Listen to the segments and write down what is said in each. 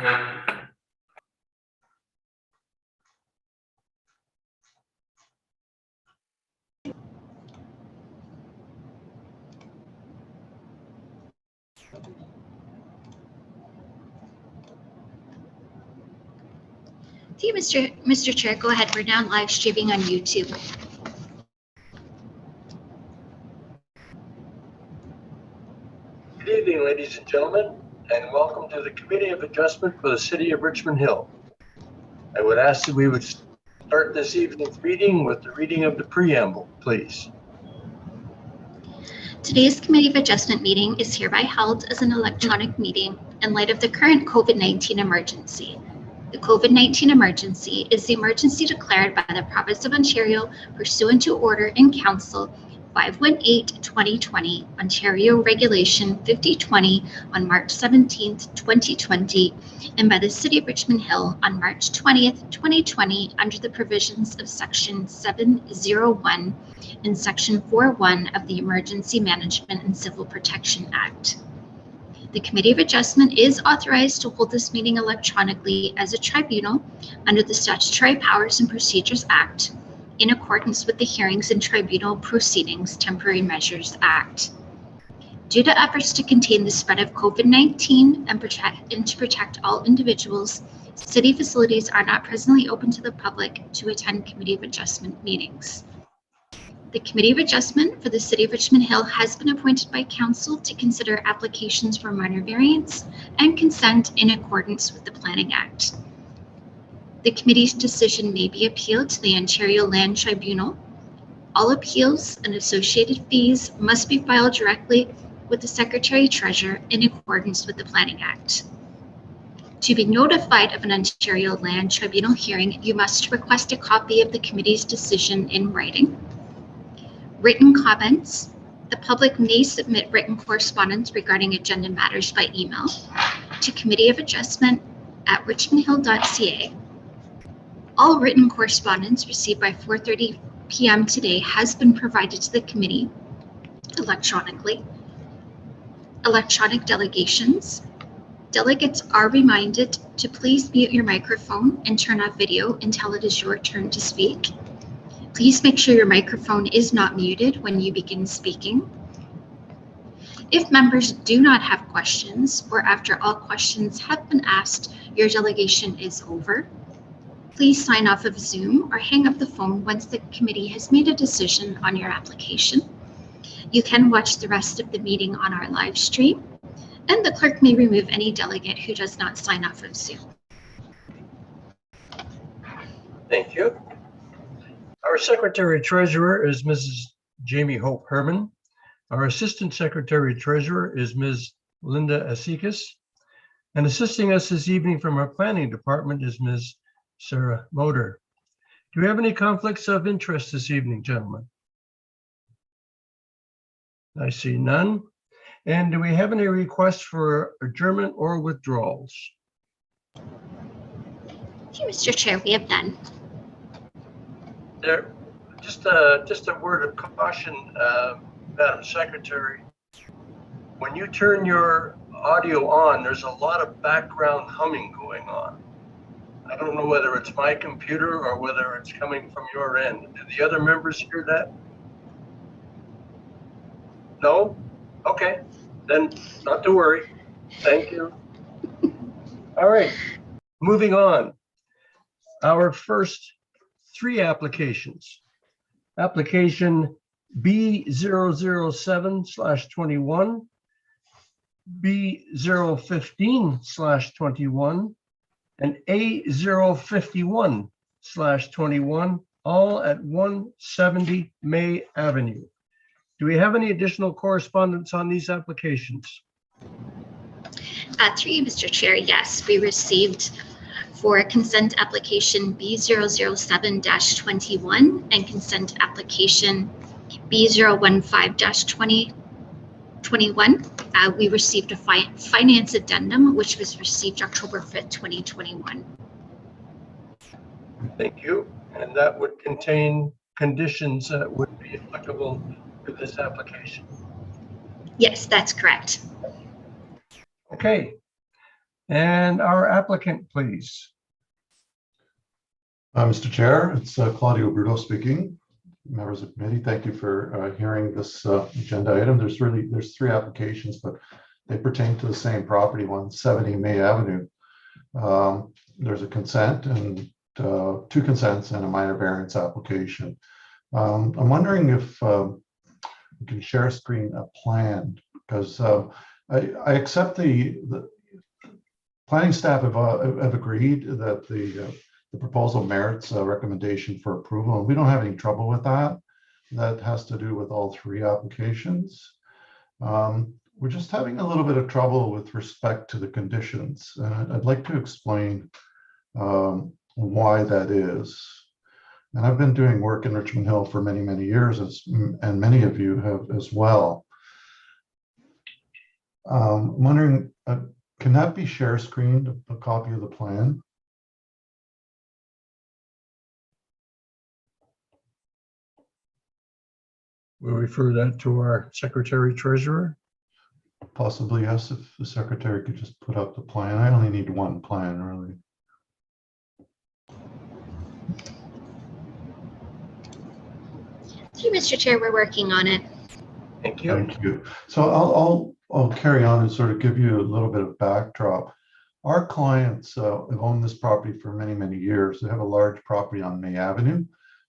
Okay, Mr. Chair, go ahead. We're now live streaming on YouTube. Good evening, ladies and gentlemen, and welcome to the Committee of Adjustment for the City of Richmond Hill. I would ask that we would start this evening's meeting with the reading of the preamble, please. Today's Committee of Adjustment meeting is hereby held as an electronic meeting in light of the current COVID-19 emergency. The COVID-19 emergency is the emergency declared by the Province of Ontario pursuant to Order in Council 518-2020, Ontario Regulation 5020 on March 17th, 2020, and by the City of Richmond Hill on March 20th, 2020, under the provisions of Section 701 and Section 41 of the Emergency Management and Civil Protection Act. The Committee of Adjustment is authorized to hold this meeting electronically as a tribunal under the Statutory Powers and Procedures Act in accordance with the Hearings and Tribunal Proceedings Temporary Measures Act. Due to efforts to contain the spread of COVID-19 and to protect all individuals, city facilities are not presently open to the public to attend Committee of Adjustment meetings. The Committee of Adjustment for the City of Richmond Hill has been appointed by Council to consider applications for minor variance and consent in accordance with the Planning Act. The Committee's decision may be appealed to the Ontario Land Tribunal. All appeals and associated fees must be filed directly with the Secretary-Treasurer in accordance with the Planning Act. To be notified of an Ontario Land Tribunal hearing, you must request a copy of the Committee's decision in writing. Written comments. The public may submit written correspondence regarding agenda matters by email to committeeofadjustment@richmondhill.ca. All written correspondence received by 4:30 p.m. today has been provided to the committee electronically. Electronic delegations. Delegates are reminded to please mute your microphone and turn off video until it is your turn to speak. Please make sure your microphone is not muted when you begin speaking. If members do not have questions, or after all questions have been asked, your delegation is over, please sign off of Zoom or hang up the phone once the committee has made a decision on your application. You can watch the rest of the meeting on our live stream, and the clerk may remove any delegate who does not sign off of Zoom. Thank you. Our Secretary-Treasurer is Mrs. Jamie Hope Herman. Our Assistant Secretary-Treasurer is Ms. Linda Asikas. And assisting us this evening from our Planning Department is Ms. Sarah Moder. Do we have any conflicts of interest this evening, gentlemen? I see none. And do we have any requests for adjournment or withdrawals? Okay, Mr. Chair, we have none. There, just a word of caution, Madam Secretary. When you turn your audio on, there's a lot of background humming going on. I don't know whether it's my computer or whether it's coming from your end. Do the other members hear that? No? Okay, then not to worry. Thank you. All right, moving on. Our first three applications. Application B007/21, B015/21, and A051/21, all at 170 May Avenue. Do we have any additional correspondence on these applications? Through you, Mr. Chair, yes, we received for consent application B007-21 and consent application B015-2021. We received a finance addendum, which was received October 5th, 2021. Thank you. And that would contain conditions that would be applicable to this application. Yes, that's correct. Okay. And our applicant, please. Mr. Chair, it's Claudio Bruto speaking. Members of the committee, thank you for hearing this agenda item. There's three applications, but they pertain to the same property, 170 May Avenue. There's a consent and two consents and a minor variance application. I'm wondering if we can share screen a plan, because I accept the planning staff have agreed that the proposal merits a recommendation for approval, and we don't have any trouble with that. That has to do with all three applications. We're just having a little bit of trouble with respect to the conditions. I'd like to explain why that is. And I've been doing work in Richmond Hill for many, many years, and many of you have as well. I'm wondering, can that be share screened, a copy of the plan? We'll refer that to our Secretary Treasurer. Possibly, yes, if the secretary could just put up the plan. I only need one plan, really. Thank you, Mr. Chair. We're working on it. Thank you. Thank you. So I'll carry on and sort of give you a little bit of backdrop. Our clients have owned this property for many, many years. They have a large property on May Avenue.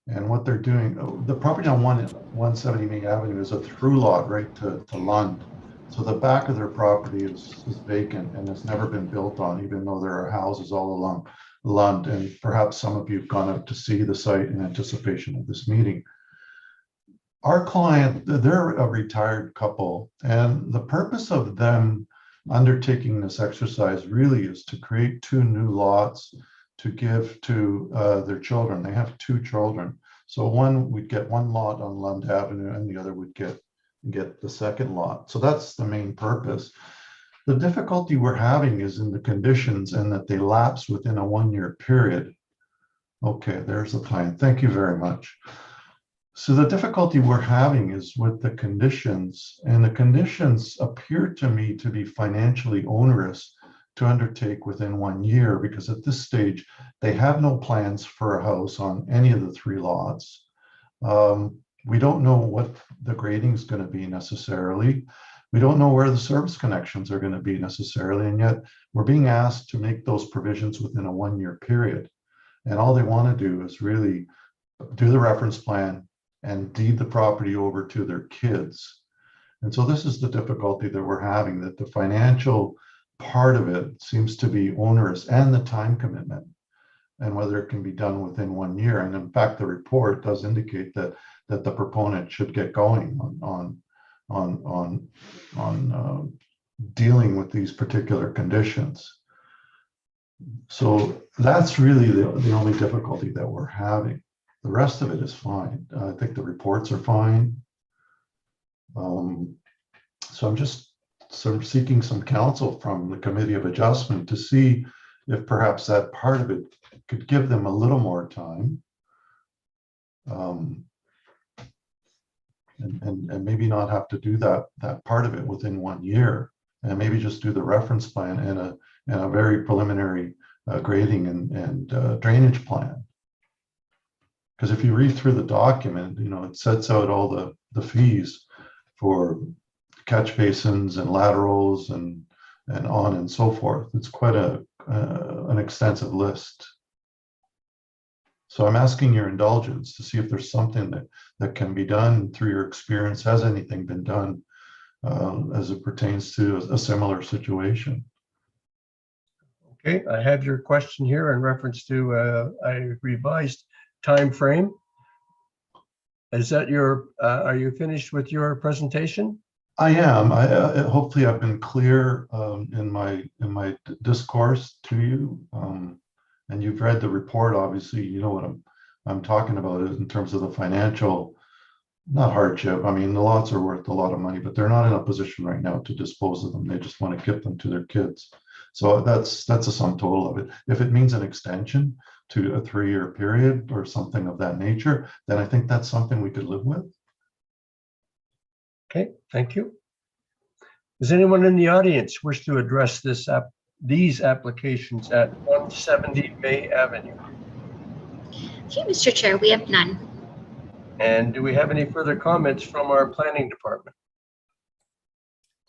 And what they're doing, the property on 170 May Avenue is a through lot right to Lund. So the back of their property is vacant and has never been built on, even though there are houses all along Lund. And perhaps some of you have gone up to see the site in anticipation of this meeting. Our client, they're a retired couple, and the purpose of them undertaking this exercise really is to create two new lots to give to their children. They have two children. So one would get one lot on Lund Avenue and the other would get the second lot. So that's the main purpose. The difficulty we're having is in the conditions and that they lapse within a 1-year period. Okay, there's the plan. Thank you very much. So the difficulty we're having is with the conditions, and the conditions appear to me to be financially onerous to undertake within 1 year, because at this stage, they have no plans for a house on any of the three lots. We don't know what the grading is going to be necessarily. We don't know where the service connections are going to be necessarily, and yet we're being asked to make those provisions within a 1-year period. And all they want to do is really do the reference plan and deed the property over to their kids. And so this is the difficulty that we're having, that the financial part of it seems to be onerous, and the time commitment, and whether it can be done within 1 year. And in fact, the report does indicate that the proponent should get going on dealing with these particular conditions. So that's really the only difficulty that we're having. The rest of it is fine. I think the reports are fine. So I'm just sort of seeking some counsel from the Committee of Adjustment to see if perhaps that part of it could give them a little more time. And maybe not have to do that part of it within 1 year, and maybe just do the reference plan and a very preliminary grading and drainage plan. Because if you read through the document, you know, it sets out all the fees for catch basins and laterals and on and so forth. It's quite an extensive list. So I'm asking your indulgence to see if there's something that can be done through your experience. Has anything been done as it pertains to a similar situation? Okay, I have your question here in reference to a revised time frame. Is that your, are you finished with your presentation? I am. Hopefully I've been clear in my discourse to you, and you've read the report. Obviously, you know what I'm talking about in terms of the financial, not hardship. I mean, the lots are worth a lot of money, but they're not in a position right now to dispose of them. They just want to give them to their kids. So that's a sum total of it. If it means an extension to a 3-year period or something of that nature, then I think that's something we could live with. Okay, thank you. Does anyone in the audience wish to address this these applications at 170 May Avenue? Okay, Mr. Chair, we have none. And do we have any further comments from our planning department?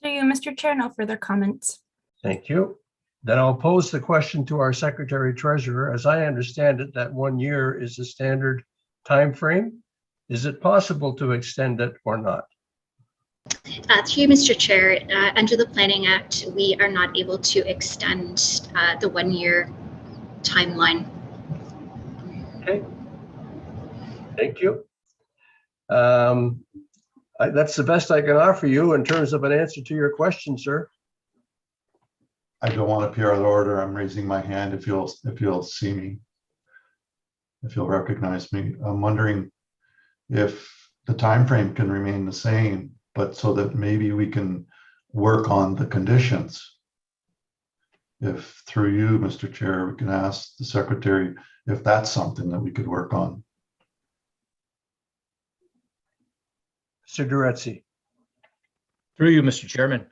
Through you, Mr. Chair, no further comments. Thank you. Then I'll pose the question to our secretary treasurer. As I understand it, that 1 year is the standard time frame. Is it possible to extend it or not? Through you, Mr. Chair, under the Planning Act, we are not able to extend the 1 year timeline. Okay. Thank you. That's the best I can offer you in terms of an answer to your question, sir. I don't want to appear out of order. I'm raising my hand if you'll see me, if you'll recognize me. I'm wondering if the time frame can remain the same, but so that maybe we can work on the conditions. If through you, Mr. Chair, we can ask the secretary if that's something that we could work on. Mr. Duretzi. Through you, Mr. Chairman,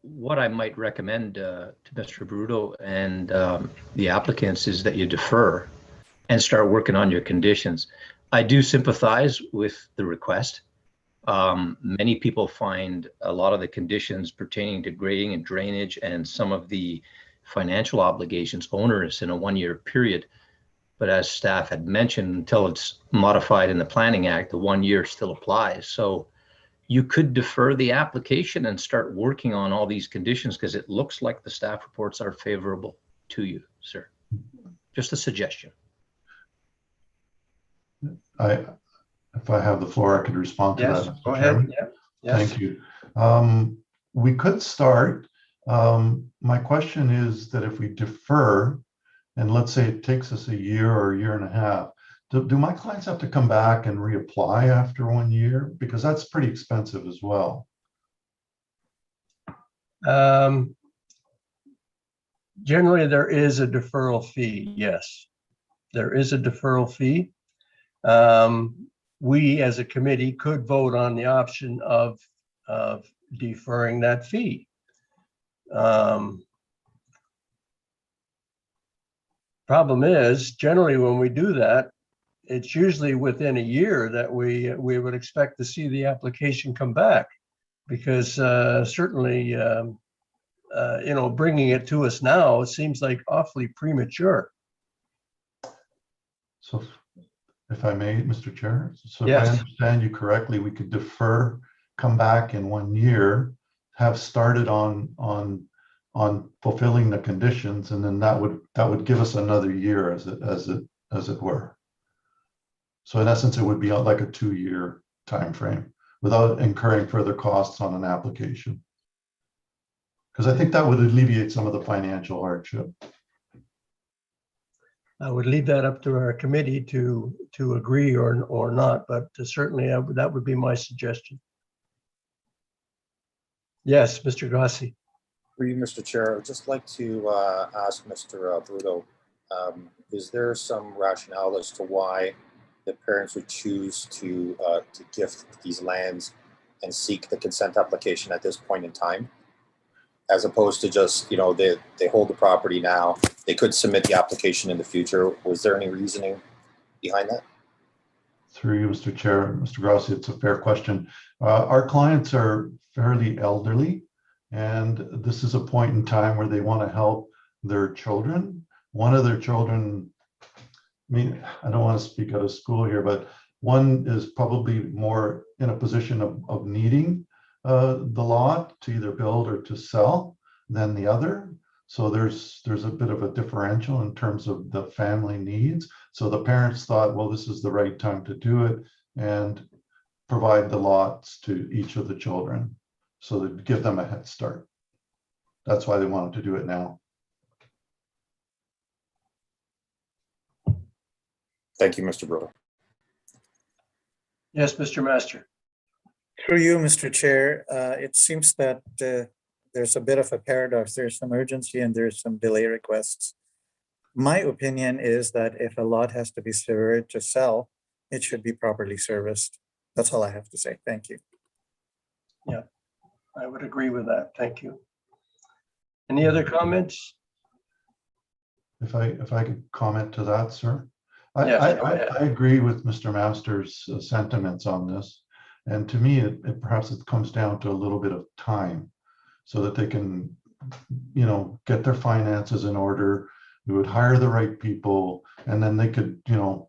what I might recommend to Mr. Bruto and the applicants is that you defer and start working on your conditions. I do sympathize with the request. Many people find a lot of the conditions pertaining to grading and drainage and some of the financial obligations onerous in a 1 year period. But as staff had mentioned, until it's modified in the Planning Act, the 1 year still applies. So you could defer the application and start working on all these conditions because it looks like the staff reports are favorable to you, sir. Just a suggestion. If I have the floor, I could respond to Yes, that. Mr. go Chairman. ahead. Yeah. Yes. Thank you. We could start. My question is that if we defer, and let's say it takes us a year or a year and a half, do my clients have to come back and reapply after 1 year? Because that's pretty expensive as well. Generally, there is a deferral fee. Yes, there is a deferral fee. We as a committee could vote on the option of deferring that fee. Problem is, generally when we do that, it's usually within a year that we would expect to see the application come back, because certainly, bringing it to us now, it seems like awfully premature. So if I may, Mr. Chair, so if Yes. I understand you correctly, we could defer, come back in 1 year, have started on fulfilling the conditions, and then that would give us another year as it were. So in essence, it would be like a 2 year time frame without incurring further costs on an application. Because I think that would alleviate some of the financial hardship. I would leave that up to our committee to agree or not, but certainly that would be my suggestion. Yes, Mr. Grassi. For you, Mr. Chair, I'd just like to ask Mr. Bruto, is there some rationale as to why the parents would choose to gift these lands and seek the consent application at this point in time, as opposed to just, they hold the property now, they could submit the application in the future? Was there any reasoning behind that? Through you, Mr. Chair, Mr. Grassi, it's a fair question. Our clients are fairly elderly, and this is a point in time where they want to help their children. One of their children, I don't want to speak out of school here, but one is probably more in a position of needing the lot to either build or to sell than the other. So there's a bit of a differential in terms of the family needs. So the parents thought, well, this is the right time to do it and provide the lots to each of the children, so to give them a head start. That's why they wanted to do it now. Thank you, Mr. Bruto. Yes, Mr. Master. Through you, Mr. Chair, it seems that there's a bit of a paradox. There's some urgency and there's some delay requests. My opinion is that if a lot has to be served to sell, it should be properly serviced. That's all I have to say. Thank you. Yeah, I would agree with that. Thank you. Any other comments? If I could comment to that, sir. Yes, go ahead. I agree with Mr. Masters' sentiments on this. And to me, perhaps it comes down to a little bit of time so that they can, get their finances in order. We would hire the right people, and then they could, on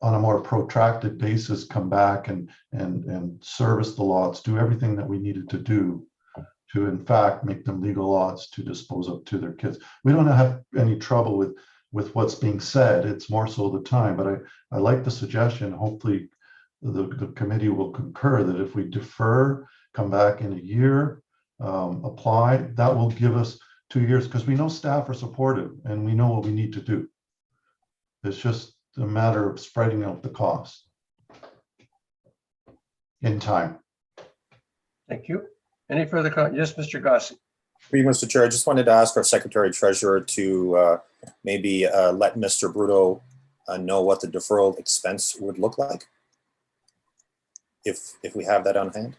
a more protracted basis, come back and service the lots, do everything that we needed to do to, in fact, make them legal lots to dispose of to their kids. We don't have any trouble with what's being said. It's more so the time. But I like the suggestion. Hopefully, the committee will concur that if we defer, come back in a year, apply, that will give us 2 years, because we know staff are supportive and we know what we need to do. It's just a matter of spreading out the cost in time. Thank you. Any further comments? Yes, Mr. Gossi. Through you, Mr. Chair, I just wanted to ask our Secretary Treasurer to maybe let Mr. Bruto know what the deferral expense would look like, if we have that on hand.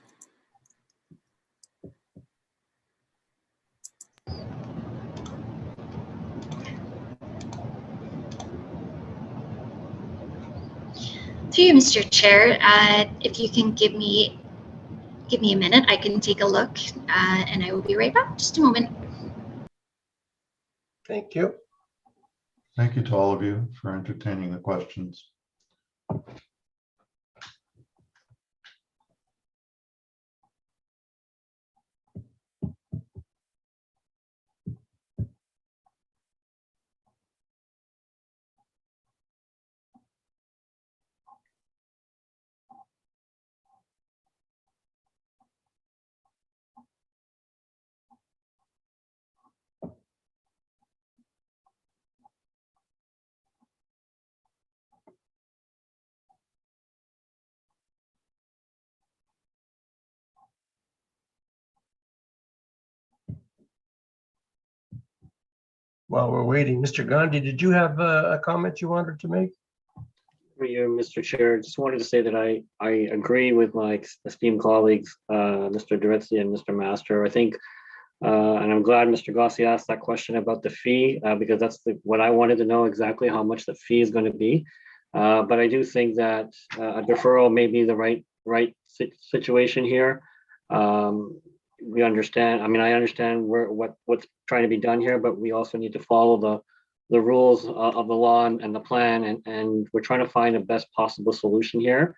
Through you, Mr. Chair, if you can give me a minute, I can take a look, and I will be right back. Just a moment. Thank you. Thank you to all of you for entertaining the questions. While we're waiting, Mr. Gandhi, did you have a comment you wanted to make? For you, Mr. Chair, just wanted to say that I agree with my esteemed colleagues, Mr. Duretzi and Mr. Master. I think, and I'm glad Mr. Gossi asked that question about the fee, because that's what I wanted to know, exactly how much the fee is going to be. But I do think that a deferral may be the right situation here. We understand. I mean, I understand what's trying to be done here, but we also need to follow the rules of the law and the plan, and we're trying to find the best possible solution here.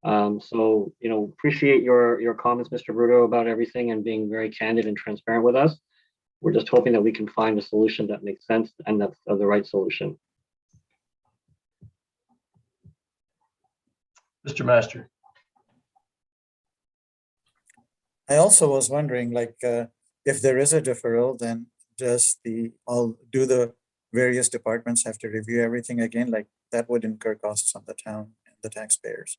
So, appreciate your comments, Mr. Bruto, about everything and being very candid and transparent with us. We're just hoping that we can find a solution that makes sense and that's the right solution. Mr. Master. I also was wondering, if there is a deferral, then do the various departments have to review everything again? Like, that would incur costs on the town and the taxpayers.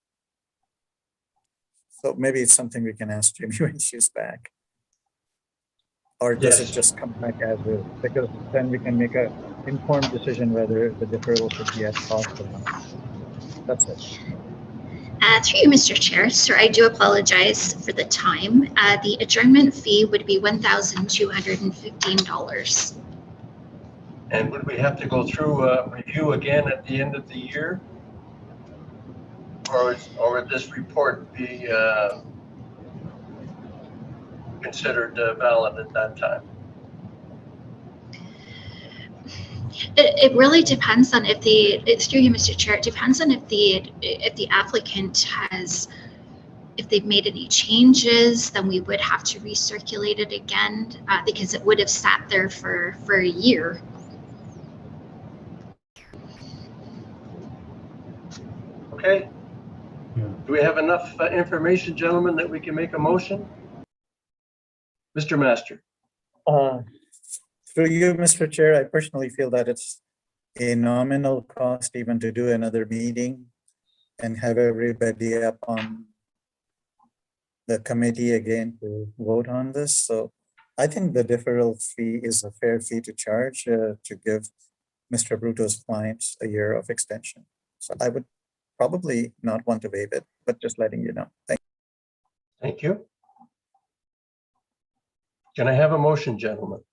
So maybe it's something we can ask Jimmy when she's back. Or does it just come back as is? Because then we can make an informed decision whether the deferral should be at cost or not. That's it. Through you, Mr. Chair, sir, I do apologize for the time. The adjournment fee would be $1,215. And would we have to go through a review again at the end of the year? Or would this report be considered valid at that time? It really depends on if through you, Mr. Chair, it depends on if the applicant if they've made any changes, then we would have to recirculate it again, because it would have sat there for a year. Okay. Yeah. Do we have enough information, gentlemen, that we can make a motion? Mr. Master. Through you, Mr. Chair, I personally feel that it's a nominal cost even to do another meeting and have everybody up on the committee again to vote on this. So I think the deferral fee is a fair fee to charge to give Mr. Bruto's clients a year of extension. So I would probably not want to waive it, but just letting you know. Thank you. Can I have a motion, gentlemen?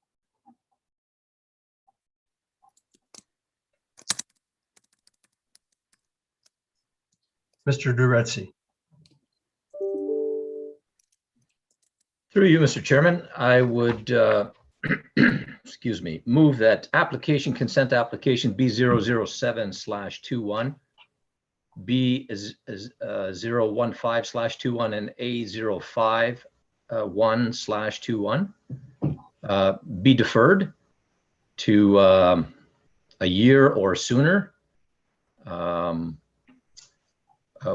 Mr. Duretzi. Through you, Mr. Chairman, I would, excuse me, move that consent application B007/21, B015/21, and A051/21 be deferred to a year or sooner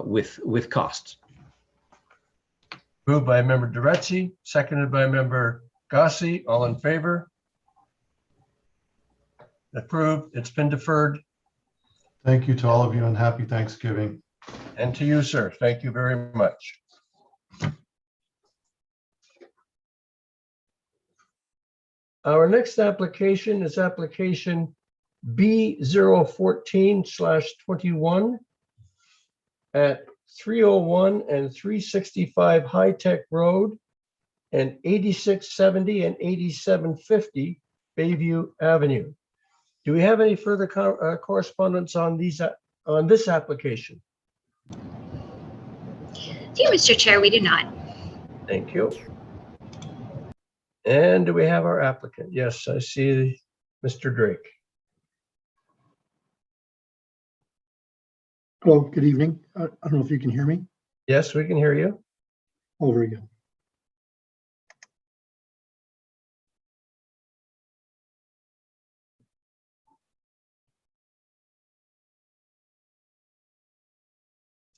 with costs. Moved by Member Duretzi, seconded by Member Gossi. All in favor? Approved. It's been deferred. Thank you to all of you and happy Thanksgiving. And to you, sir. Thank you very much. Our next application is application B014/21 at 301 and 365 High Tech Road and 8670 and 8750 Bayview Avenue. Do we have any further correspondence on this application? Thank you, Mr. Chair. We do not. Thank you. And do we have our applicant? Yes, I see Mr. Drake. Hello, good evening. I don't know if you can hear me. Yes, we can hear you. Oh, very good.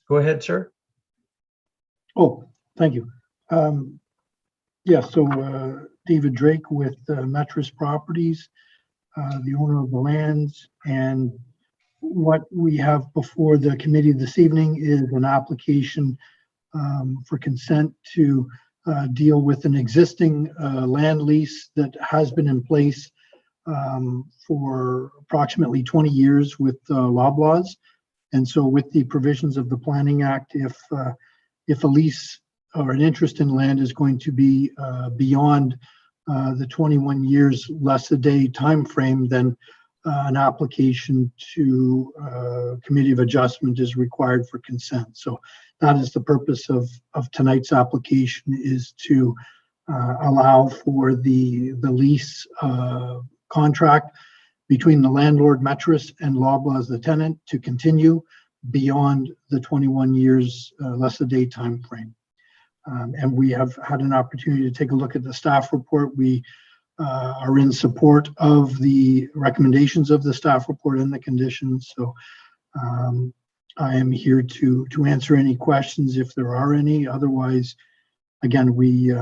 Go ahead, sir. Oh, thank you. Yeah, so David Drake with Metris Properties, the owner of the lands, and what we have before the committee this evening is an application for consent to deal with an existing land lease that has been in place for approximately 20 years with Loblaws. And so with the provisions of the Planning Act, if a lease or an interest in land is going to be beyond the 21 years less a day timeframe, then an application to Committee of Adjustment is required for consent. So that is the purpose of tonight's application, is to allow for the lease contract between the landlord Metris and Loblaws the tenant to continue beyond the 21 years less a day time frame. And we have had an opportunity to take a look at the staff report. We are in support of the recommendations of the staff report and the conditions. So I am here to answer any questions if there are any. Otherwise, again, we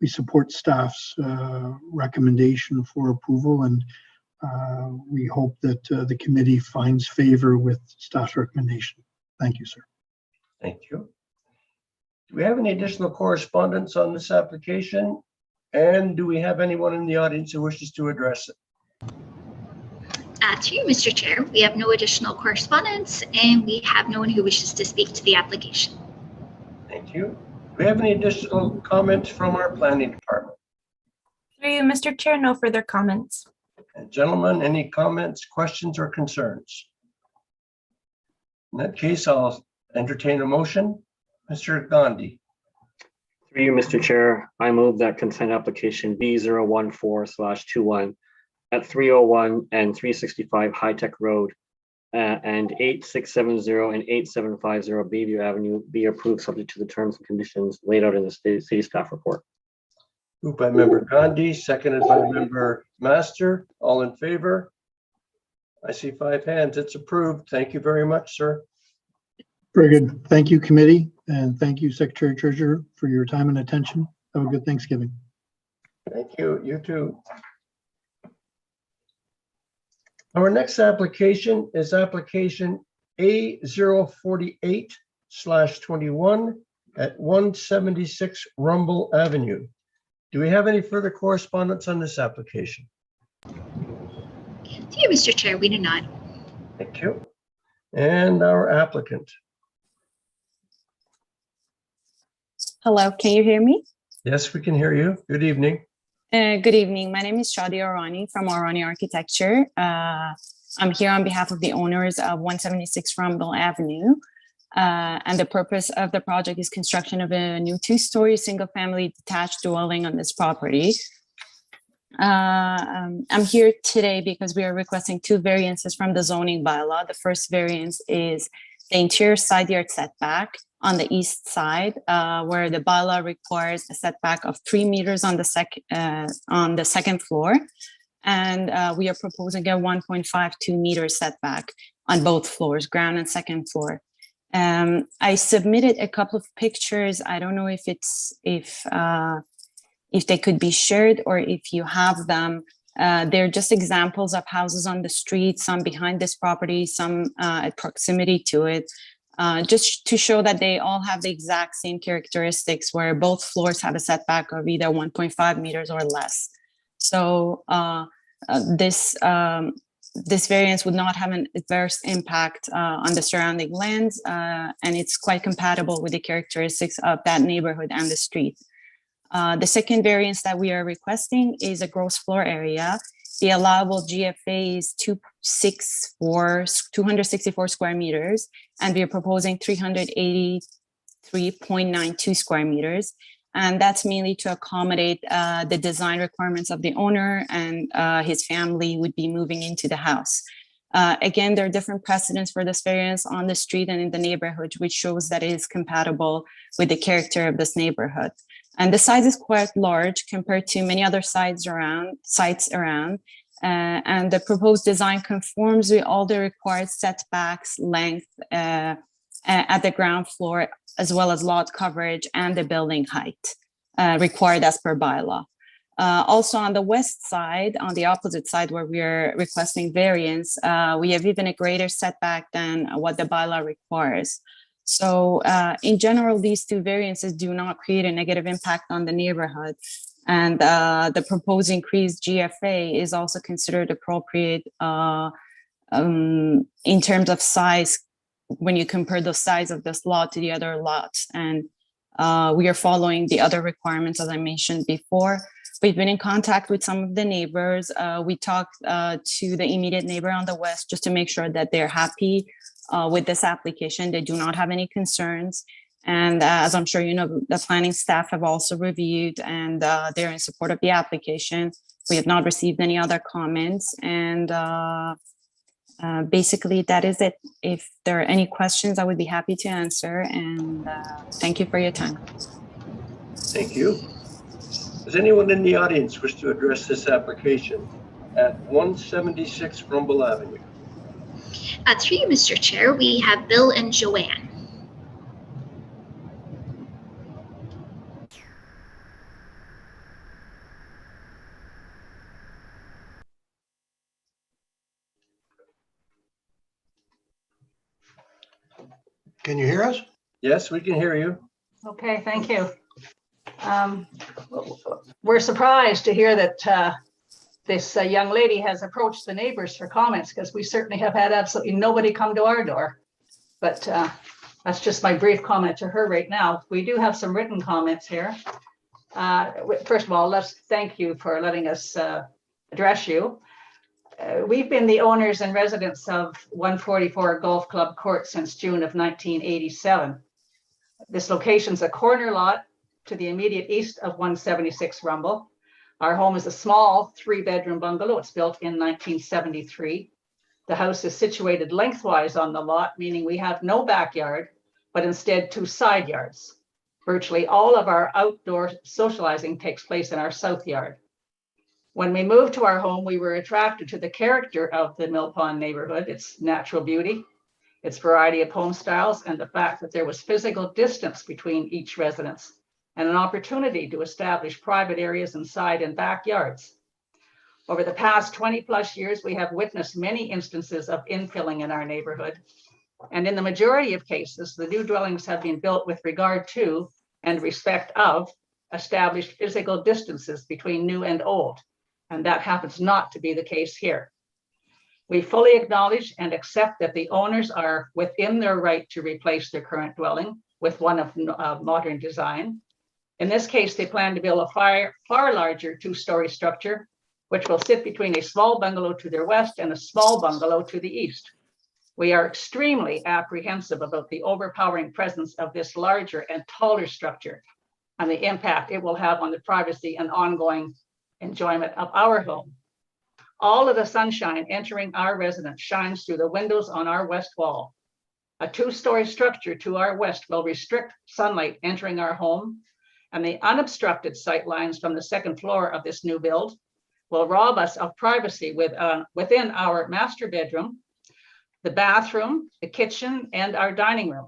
support staff's recommendation for approval, and we hope that the committee finds favor with staff's recommendation. Thank you, sir. Thank you. Do we have any additional correspondence on this application? And do we have anyone in the audience who wishes to address it? To you, Mr. Chair, we have no additional correspondence, and we have no one who wishes to speak to the application. Thank you. Do we have any additional comments from our planning department? Through you, Mr. Chair, no further comments. And gentlemen, any comments, questions, or concerns? In that case, I'll entertain a motion. Mr. Gandhi. Through you, Mr. Chair, I move that consent application B014/21 at 301 and 365 High Tech Road and 8670 and 8750 Bayview Avenue be approved, subject to the terms and conditions laid out in the city staff report. Moved by Member Gandhi, seconded by Member Master. All in favor? I see 5 hands. It's approved. Thank you very much, sir. Very good. Thank you, committee, and thank you, Secretary Treasurer, for your time and attention. Have a good Thanksgiving. Thank you. You too. Our next application is application A048/21 at 176 Rumble Avenue. Do we have any further correspondence on this application? To you, Mr. Chair, we do not. Thank you. And our applicant. Hello, can you hear me? Yes, we can hear you. Good evening. Good evening. My name is Shadi Arani from Arani Architecture. I'm here on behalf of the owners of 176 Rumble Avenue. And the purpose of the project is construction of a new 2-story single-family detached dwelling on this property. I'm here today because we are requesting 2 variances from the zoning bylaw. The first variance is the interior side yard setback on the east side, where the bylaw requires a setback of 3 meters on the second floor. And we are proposing a 1.52 meter setback on both floors, ground and second floor. I submitted a couple of pictures. I don't know if they could be shared or if you have them. They're just examples of houses on the street, some behind this property, some at proximity to it, just to show that they all have the exact same characteristics where both floors have a setback of either 1.5 meters or less. So this variance would not have an adverse impact on the surrounding lands, and it's quite compatible with the characteristics of that neighborhood and the street. The second variance that we are requesting is a gross floor area. The allowable GFA is 264 square meters, and we are proposing 383.92 square meters. And that's mainly to accommodate the design requirements of the owner, and his family would be moving into the house. Again, there are different precedents for this variance on the street and in the neighborhood, which shows that it is compatible with the character of this neighborhood. And the size is quite large compared to many other sites around. And the proposed design conforms with all the required setbacks, length at the ground floor, as well as lot coverage and the building height required as per bylaw. Also on the west side, on the opposite side where we are requesting variance, we have even a greater setback than what the bylaw requires. So in general, these 2 variances do not create a negative impact on the neighborhood. And the proposed increased GFA is also considered appropriate in terms of size when you compare the size of this lot to the other lots. And we are following the other requirements, as I mentioned before. We've been in contact with some of the neighbors. We talked to the immediate neighbor on the west just to make sure that they're happy with this application. They do not have any concerns. And as I'm sure you know, the planning staff have also reviewed, and they're in support of the application. We have not received any other comments. And basically, that is it. If there are any questions, I would be happy to answer. And thank you for your time. Thank you. Does anyone in the audience wish to address this application at 176 Rumble Avenue? Through you, Mr. Chair, we have Bill and Joanne. Can you hear us? Yes, we can hear you. Okay, thank you. We're surprised to hear that this young lady has approached the neighbors for comments, because we certainly have had absolutely nobody come to our door. But that's just my brief comment to her right now. We do have some written comments here. First of all, let's thank you for letting us address you. We've been the owners and residents of 144 Golf Club Court since June of 1987. This location's a corner lot to the immediate east of 176 Rumble. Our home is a small 3-bedroom bungalow. It's built in 1973. The house is situated lengthwise on the lot, meaning we have no backyard, but instead 2 side yards. Virtually all of our outdoor socializing takes place in our south yard. When we moved to our home, we were attracted to the character of the Mill Pond neighborhood, its natural beauty, its variety of home styles, and the fact that there was physical distance between each residence and an opportunity to establish private areas inside and backyards. Over the past 20+ years, we have witnessed many instances of infilling in our neighborhood. And in the majority of cases, the new dwellings have been built with regard to and respect of established physical distances between new and old. And that happens not to be the case here. We fully acknowledge and accept that the owners are within their right to replace their current dwelling with one of modern design. In this case, they plan to build a far larger 2-story structure, which will sit between a small bungalow to their west and a small bungalow to the east. We are extremely apprehensive about the overpowering presence of this larger and taller structure and the impact it will have on the privacy and ongoing enjoyment of our home. All of the sunshine entering our residence shines through the windows on our west wall. A two-story structure to our west will restrict sunlight entering our home, and the unobstructed sight lines from the second floor of this new build will rob us of privacy within our master bedroom, the bathroom, the kitchen, and our dining room,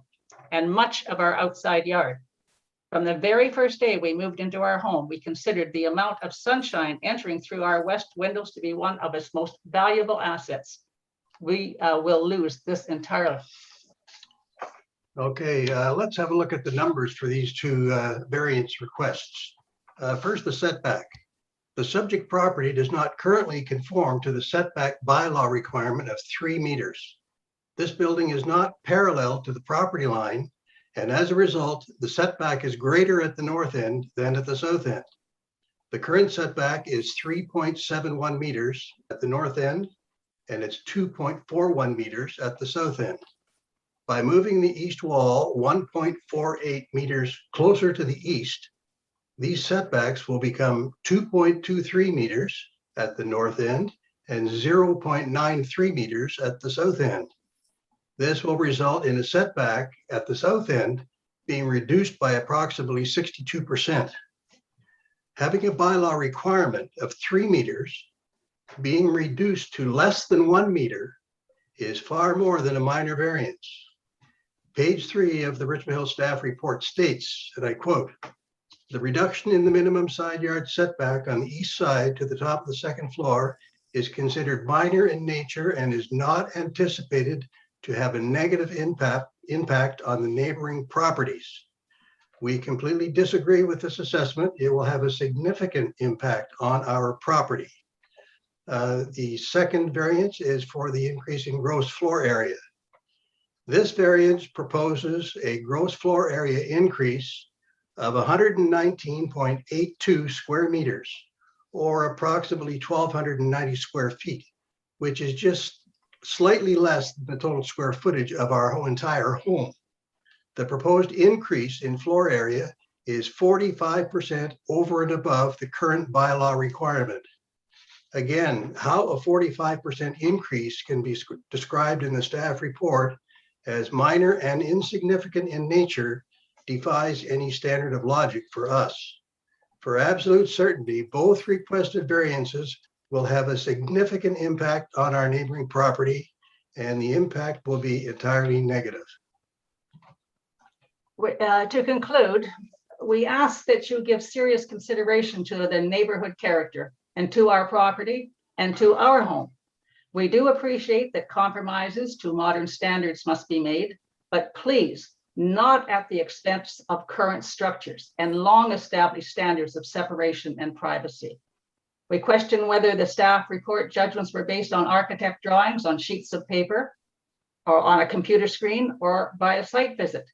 and much of our outside yard. From the very first day we moved into our home, we considered the amount of sunshine entering through our west windows to be one of its most valuable assets. We will lose this entirely. Okay, let's have a look at the numbers for these two variance requests. First, the setback. The subject property does not currently conform to the setback bylaw requirement of 3 meters. This building is not parallel to the property line, and as a result, the setback is greater at the north end than at the south end. The current setback is 3.71 meters at the north end, and it's 2.41 meters at the south end. By moving the east wall 1.48 meters closer to the east, these setbacks will become 2.23 meters at the north end and 0.93 meters at the south end. This will result in a setback at the south end being reduced by approximately 62%. Having a bylaw requirement of 3 meters being reduced to less than 1 meter is far more than a minor variance. Page 3 of the Richmond Hill staff report states, and I quote, "The reduction in the minimum side yard setback on the east side to the top of the second floor is considered minor in nature and is not anticipated to have a negative impact on the neighboring properties. We completely disagree with this assessment. It will have a significant impact on our property." The second variance is for the increase in gross floor area. This variance proposes a gross floor area increase of 119.82 square meters, or approximately 1,290 square feet, which is just slightly less than the total square footage of our whole entire home. The proposed increase in floor area is 45% over and above the current bylaw requirement. Again, how a 45% increase can be described in the staff report as minor and insignificant in nature defies any standard of logic for us. For absolute certainty, both requested variances will have a significant impact on our neighboring property, and the impact will be entirely negative. To conclude, we ask that you give serious consideration to the neighborhood character and to our property and to our home. We do appreciate that compromises to modern standards must be made, but please, not at the expense of current structures and long-established standards of separation and privacy. We question whether the staff report judgments were based on architect drawings on sheets of paper or on a computer screen or by a site visit.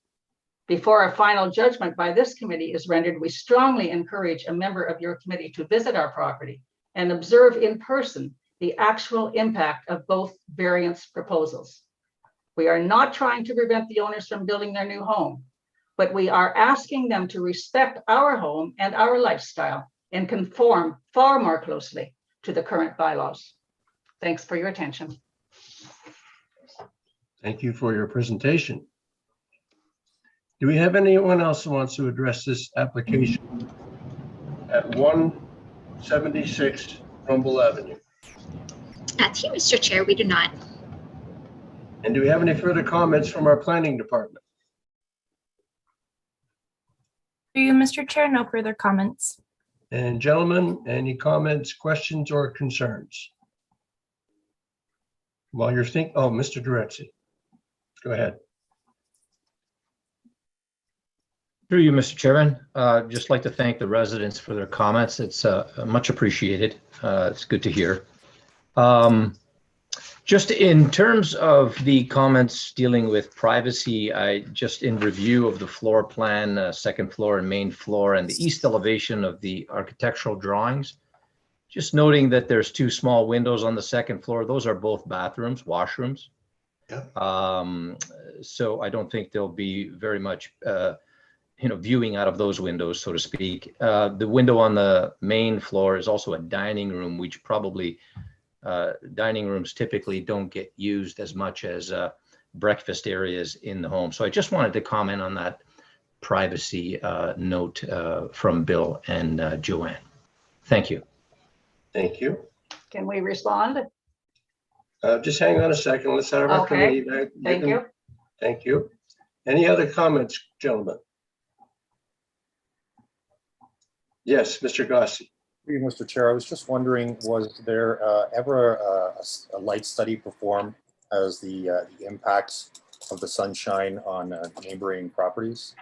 Before a final judgment by this committee is rendered, we strongly encourage a member of your committee to visit our property and observe in person the actual impact of both variance proposals. We are not trying to prevent the owners from building their new home, but we are asking them to respect our home and our lifestyle and conform far more closely to the current bylaws. Thanks for your attention. Thank you for your presentation. Do we have anyone else who wants to address this application at 176 Rumble Avenue? To you, Mr. Chair, we do not. And do we have any further comments from our planning department? Through you, Mr. Chair, no further comments. And gentlemen, any comments, questions, or concerns? While you're thinking, oh, Mr. Duretzi, go ahead. Through you, Mr. Chairman, just like to thank the residents for their comments. It's much appreciated. It's good to hear. Just in terms of the comments dealing with privacy, I just in review of the floor plan, second floor and main floor, and the east elevation of the architectural drawings, just noting that there's 2 small windows on the second floor. Those are both bathrooms, washrooms. So I don't think there'll be very much, viewing out of those windows, so to speak. The window on the main floor is also a dining room, which probably dining rooms typically don't get used as much as breakfast areas in the home. So I just wanted to comment on that privacy note from Bill and Joanne. Thank you. Thank you. Can we respond? Just hang on a second. Let's have our Okay. committee. Thank you. Thank you. Any other comments, gentlemen? Yes, Mr. Gossi. Through you, Mr. Chair, I was just wondering, was there ever a light study performed as the impacts of the sunshine on neighboring properties?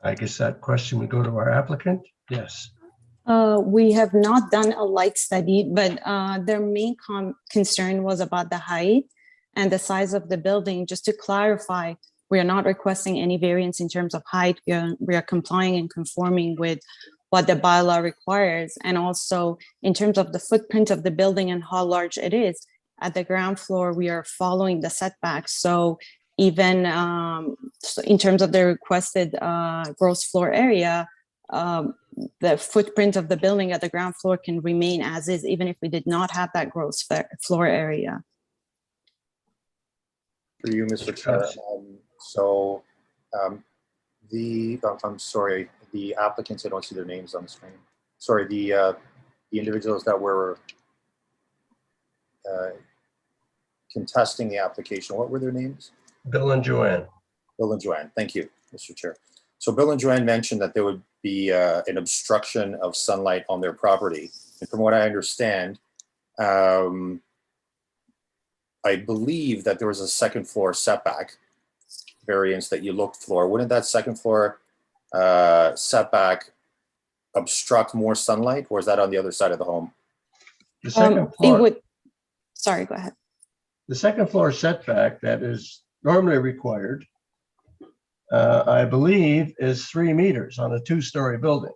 I guess that question would go to our applicant. Yes. We have not done a light study, but their main concern was about the height and the size of the building. Just to clarify, we are not requesting any variance in terms of height. We are complying and conforming with what the bylaw requires. And also in terms of the footprint of the building and how large it is, at the ground floor, we are following the setbacks. So even in terms of the requested gross floor area, the footprint of the building at the ground floor can remain as is, even if we did not have that gross floor area. For you, Mr. Chair. I'm sorry, the applicants, I don't see their names on the screen. Sorry, the individuals that were contesting the application, what were their names? Bill and Joanne. Bill and Joanne, thank you, Mr. Chair. So Bill and Joanne mentioned that there would be an obstruction of sunlight on their property. And from what I understand, I believe that there was a second floor setback variance that you looked for. Wouldn't that second floor setback obstruct more sunlight, or is that on the other side of the home? The second floor, Sorry, go ahead. the second floor setback that is normally required, I believe, is 3 meters on a 2-story building.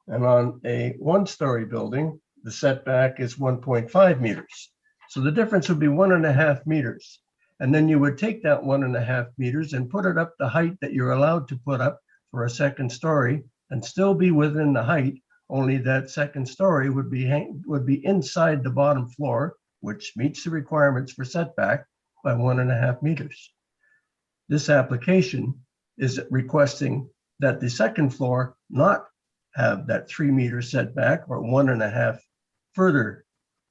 And on a 1-story building, the setback is 1.5 meters. So the difference would be 1.5 meters. And then you would take that 1.5 meters and put it up the height that you're allowed to put up for a second story and still be within the height, only that second story would be inside the bottom floor, which meets the requirements for setback by 1.5 meters. This application is requesting that the second floor not have that 3 meter setback or 1.5 further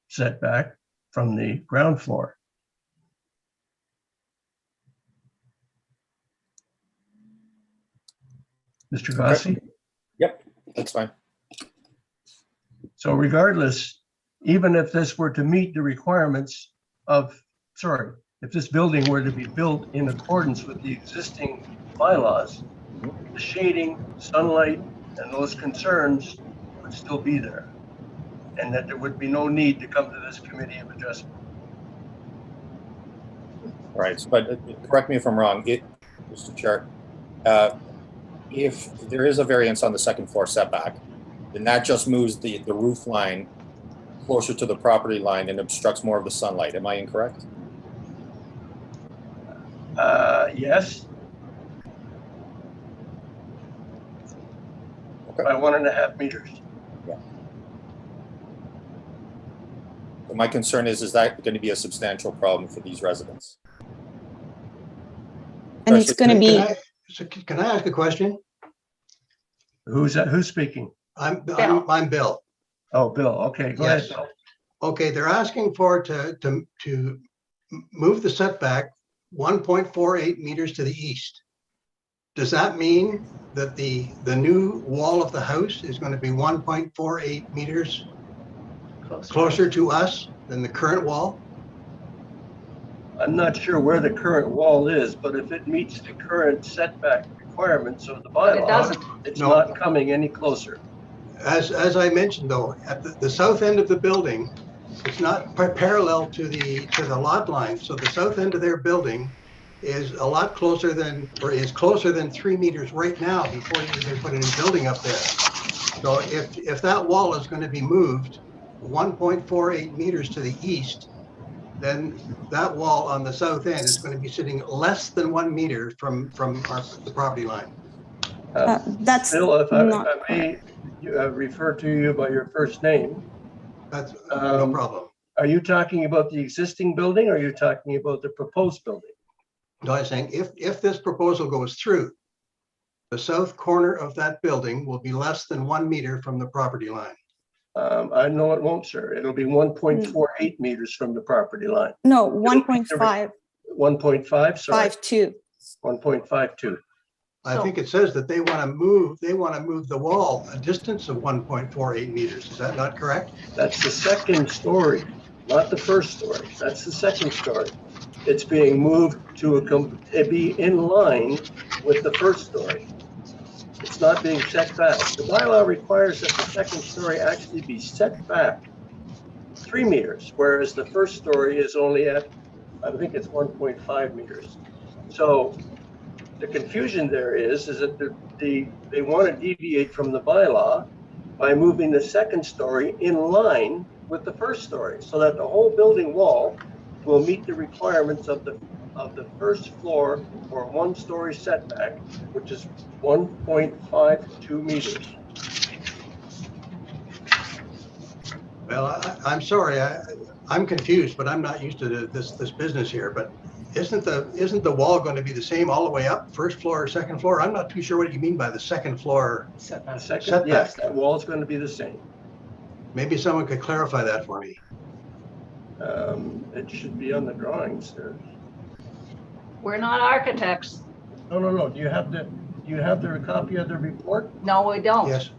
setback from the ground floor. Mr. Gossi? Yep, that's fine. So regardless, even if this were to meet the requirements of, if this building were to be built in accordance with the existing bylaws, the shading, sunlight, and those concerns would still be there. And that there would be no need to come to this committee of adjustment. Right, but correct me if I'm wrong, Mr. Chair, if there is a variance on the second floor setback, then that just moves the roof line closer to the property line and obstructs more of the sunlight. Am I incorrect? Yes. Okay. By 1.5 meters. Yeah. But my concern is that going to be a substantial problem for these residents? And it's going to be. Can I ask a question? Who's that? Who's speaking? I'm Bill. Oh, Bill. Okay, go ahead, Bill. Okay, they're asking for to move the setback 1.48 meters to the east. Does that mean that the new wall of the house is going to be 1.48 meters closer to us than the current wall? I'm not sure where the current wall is, but if it meets the current setback requirements of the bylaw, it's not coming any closer. As I mentioned, though, at the south end of the building, it's not parallel to the lot line. So the south end of their building is a lot closer than, or is closer than 3 meters right now before they put any building up there. So if that wall is going to be moved 1.48 meters to the east, then that wall on the south end is going to be sitting less than 1 meter from the property line. That's Bill, if not I may refer to you by your first name. That's no Um, problem. Are you talking about the existing building or are you talking about the proposed building? No, I'm saying if this proposal goes through, the south corner of that building will be less than 1 meter from the property line. I know it won't, sir. It'll be 1.48 meters from the property line. no It'll 1.5 be 1.5, sorry, 52. 1.52. I think it says that they want to move the wall a distance of 1.48 meters. Is that not correct? That's the second story, not the first story. That's the second story. It's being moved to be in line with the first story. It's not being set back. The bylaw requires that the second story actually be set back 3 meters, whereas the first story is only at, I think it's 1.5 meters. So the confusion there is that they want to deviate from the bylaw by moving the second story in line with the first story, so that the whole building wall will meet the requirements of the first floor for 1-story setback, which is 1.52 meters. Well, I'm sorry, I'm confused, but I'm not used to this business here. But isn't the wall going to be the same all the way up, first floor or second floor? I'm not too sure what you mean by the second floor Second, setback. yes, that wall is going to be the same. Maybe someone could clarify that for me. It should be on the drawings there. We're not architects. No. Do you have the copy of the report? No, we don't. Yes.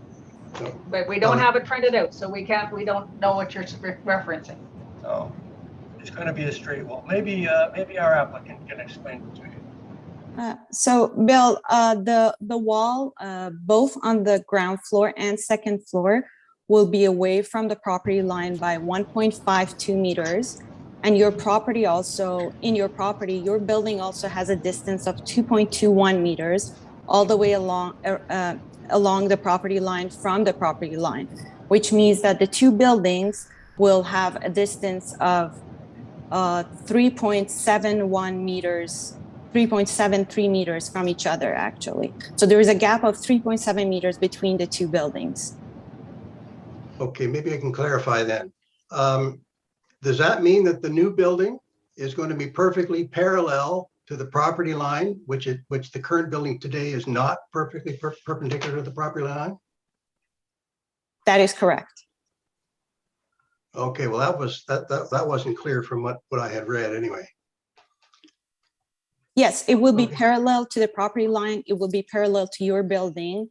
But we don't have it printed out, so we don't know what you're referencing. No, it's going to be a straight wall. Maybe our applicant can explain it to you. So Bill, the wall, both on the ground floor and second floor, will be away from the property line by 1.52 meters. And your property also, your building also has a distance of 2.21 meters all the way along the property line from the property line, which means that the two buildings will have a distance of 3.71 meters, 3.73 meters from each other, actually. So there is a gap of 3.7 meters between the two buildings. Okay, maybe I can clarify then. Does that mean that the new building is going to be perfectly parallel to the property line, which the current building today is not perfectly perpendicular to the property line? That is correct. Okay, well, that wasn't clear from what I had read anyway. Yes, it will be parallel to the property line. It will be parallel to your building.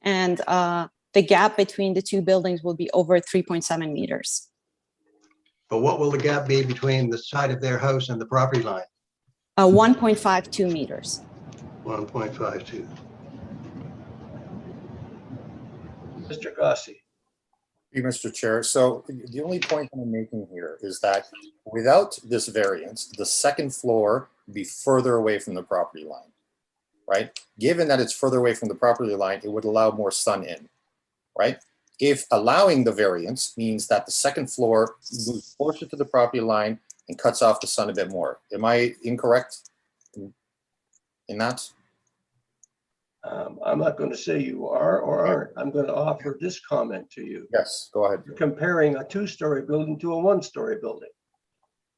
And the gap between the two buildings will be over 3.7 meters. But what will the gap be between the side of their house and the property line? 1.52 meters. 1.52. Mr. Gossi. Thank you, Mr. Chair. So the only point that I'm making here is that without this variance, the second floor would be further away from the property line, right? Given that it's further away from the property line, it would allow more sun in, right? If allowing the variance means that the second floor moves closer to the property line and cuts off the sun a bit more. Am I incorrect in that? I'm not going to say you are or aren't. I'm going to offer this comment to you. Yes, go ahead. You're comparing a 2-story building to a 1-story building.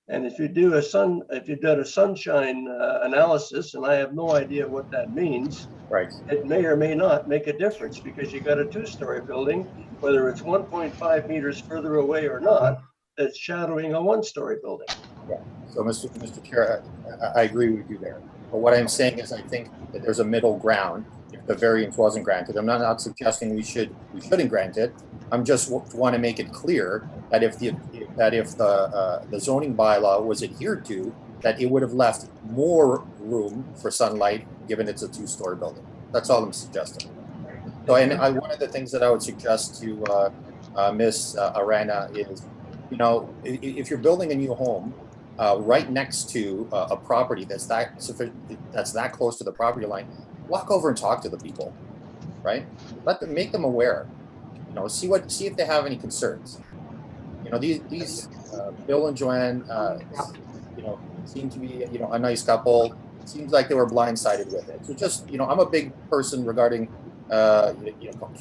And if you did a sunshine analysis, and I have no idea what that means, right, it may or may not make a difference because you got a 2-story building, whether it's 1.5 meters further away or not, that's shadowing a 1-story building. Yeah. So, Mr. Chair, I agree with you there. But what I'm saying is, I think that there's a middle ground if the variance wasn't granted. I'm not suggesting we shouldn't grant it. I'm just want to make it clear that if the zoning bylaw was adhered to, that it would have left more room for sunlight, given it's a 2-story building. That's all I'm suggesting. So, and one of the things that I would suggest to Ms. Arana is, if you're building a new home right next to a property that's that close to the property line, walk over and talk to the people, right? Make them aware. See if they have any concerns. these Bill and Joanne, seem to be, a nice couple. Seems like they were blindsided with it. So just, I'm a big person regarding,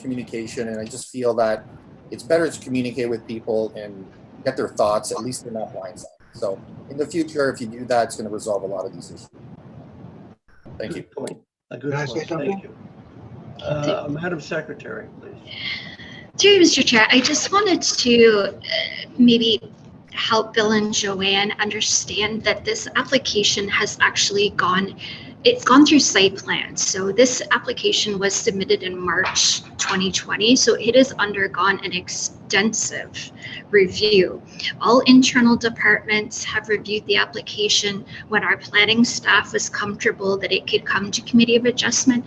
communication, and I just feel that it's better to communicate with people and get their thoughts. At least they're not blindsided. So in the future, if you do that, it's going to resolve a lot of these issues. Thank you. Good point. A good Can I say point. something? Thank you. Madam Secretary, please. Through you, Mr. Chair, I just wanted to maybe help Bill and Joanne understand that this application has actually gone through site plan. So this application was submitted in March 2020. So it has undergone an extensive review. All internal departments have reviewed the application. When our planning staff was comfortable that it could come to Committee of Adjustment,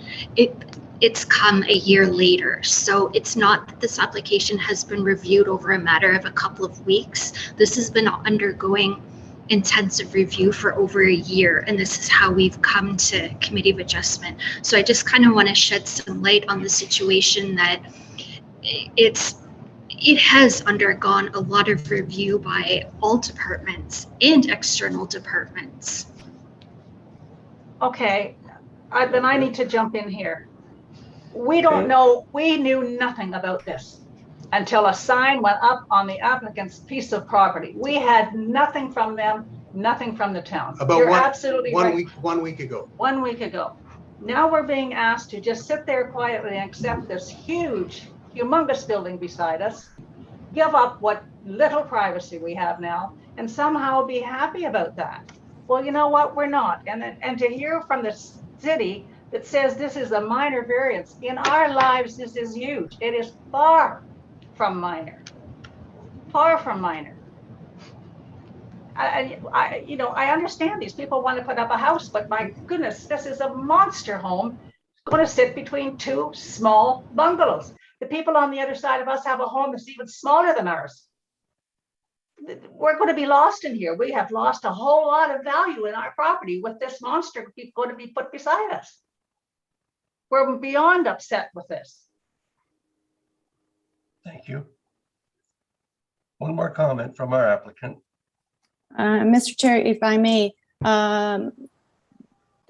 it's come a year later. So it's not that this application has been reviewed over a matter of a couple of weeks. This has been undergoing intensive review for over a year, and this is how we've come to Committee of Adjustment. So I just kind of want to shed some light on the situation that it has undergone a lot of review by all departments and external departments. Okay, then I need to jump in here. We don't know, we knew nothing about this until a sign went up on the applicant's piece of property. We had nothing from them, nothing from the town. About You're absolutely right. 1 week ago. 1 week ago. Now we're being asked to just sit there quietly and accept this huge, humongous building beside us, give up what little privacy we have now, and somehow be happy about that. Well, you know what? We're not. And to hear from the city that says this is a minor variance, in our lives, this is huge. It is far from minor. Far from minor. I understand these people want to put up a house, but my goodness, this is a monster home going to sit between two small bungalows. The people on the other side of us have a home that's even smaller than ours. We're going to be lost in here. We have lost a whole lot of value in our property with this monster going to be put beside us. We're beyond upset with this. Thank you. One more comment from our applicant. Mr. Chair, if I may, the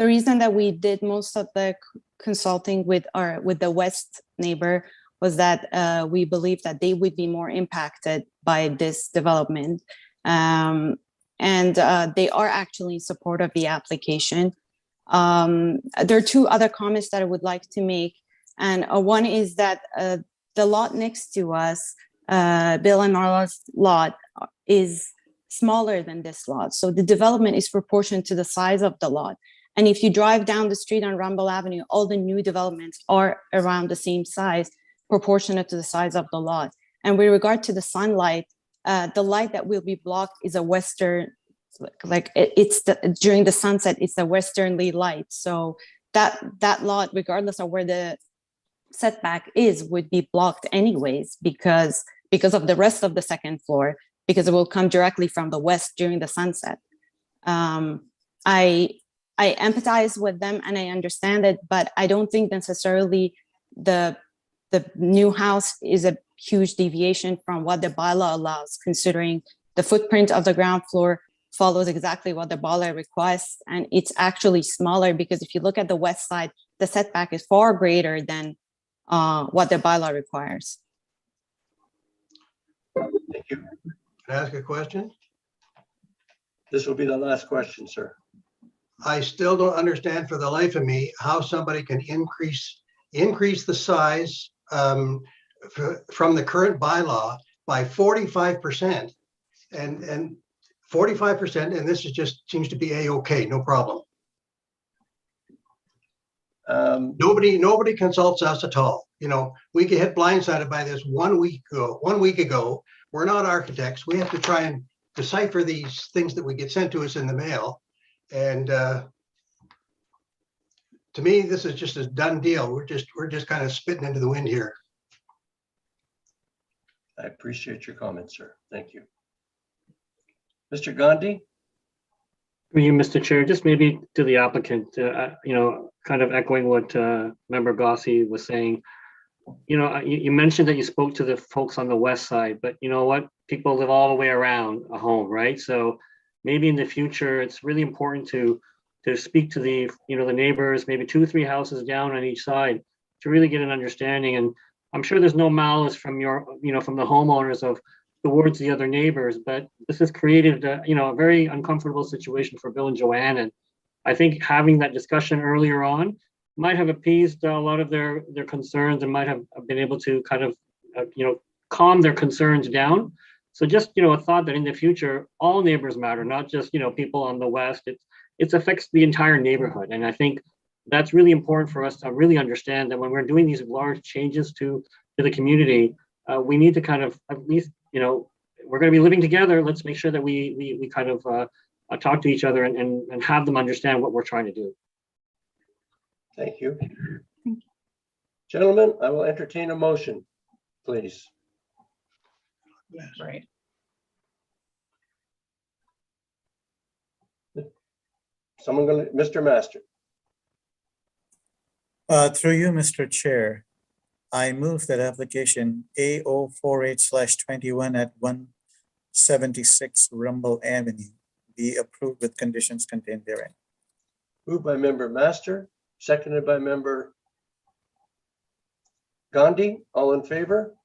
reason that we did most of the consulting with the west neighbor was that we believe that they would be more impacted by this development. And they are actually in support of the application. There are two other comments that I would like to make. And one is that the lot next to us, Bill and Marla's lot, is smaller than this lot. So the development is proportionate to the size of the lot. And if you drive down the street on Rumble Avenue, all the new developments are around the same size, proportionate to the size of the lot. And with regard to the sunlight, the light that will be blocked is a western, during the sunset, it's a westerly light. So that lot, regardless of where the setback is, would be blocked anyways because of the rest of the second floor, because it will come directly from the west during the sunset. I empathize with them and I understand it, but I don't think necessarily the new house is a huge deviation from what the bylaw allows, considering the footprint of the ground floor follows exactly what the bylaw requests. And it's actually smaller because if you look at the west side, the setback is far greater than what the bylaw requires. Thank you. Can I ask a question? This will be the last question, sir. I still don't understand for the life of me how somebody can increase the size from the current bylaw by 45% and 45%, and this is just seems to be a-okay, no problem. Nobody consults us at all. We get hit blindsided by this 1 week ago. We're not architects. We have to try and decipher these things that we get sent to us in the mail. And to me, this is just a done deal. We're just kind of spitting into the wind here. I appreciate your comments, sir. Thank you. Mr. Gandhi? Through you, Mr. Chair, just maybe to the applicant, kind of echoing what Member Gossi was saying. you mentioned that you spoke to the folks on the west side, but you know what? People live all the way around a home, right? So maybe in the future, it's really important to speak to the neighbors, maybe 2 or 3 houses down on each side, to really get an understanding. And I'm sure there's no malice from from the homeowners towards the other neighbors, but this has created a very uncomfortable situation for Bill and Joanne. And I think having that discussion earlier on might have appeased a lot of their concerns and might have been able to kind of calm their concerns down. So just a thought that in the future, all neighbors matter, not just people on the west. It affects the entire neighborhood, and I think that's really important for us to really understand that when we're doing these large changes to the community, we need to kind of at least we're going to be living together. Let's make sure that we kind of talk to each other and have them understand what we're trying to do. Thank you. Gentlemen, I will entertain a motion, please. Right. Mr. Master. Through you, Mr. Chair, I move that application A048/21 at 176 Rumble Avenue be approved with conditions contained therein. Moved by member Master, seconded by member Gandhi. All in favor?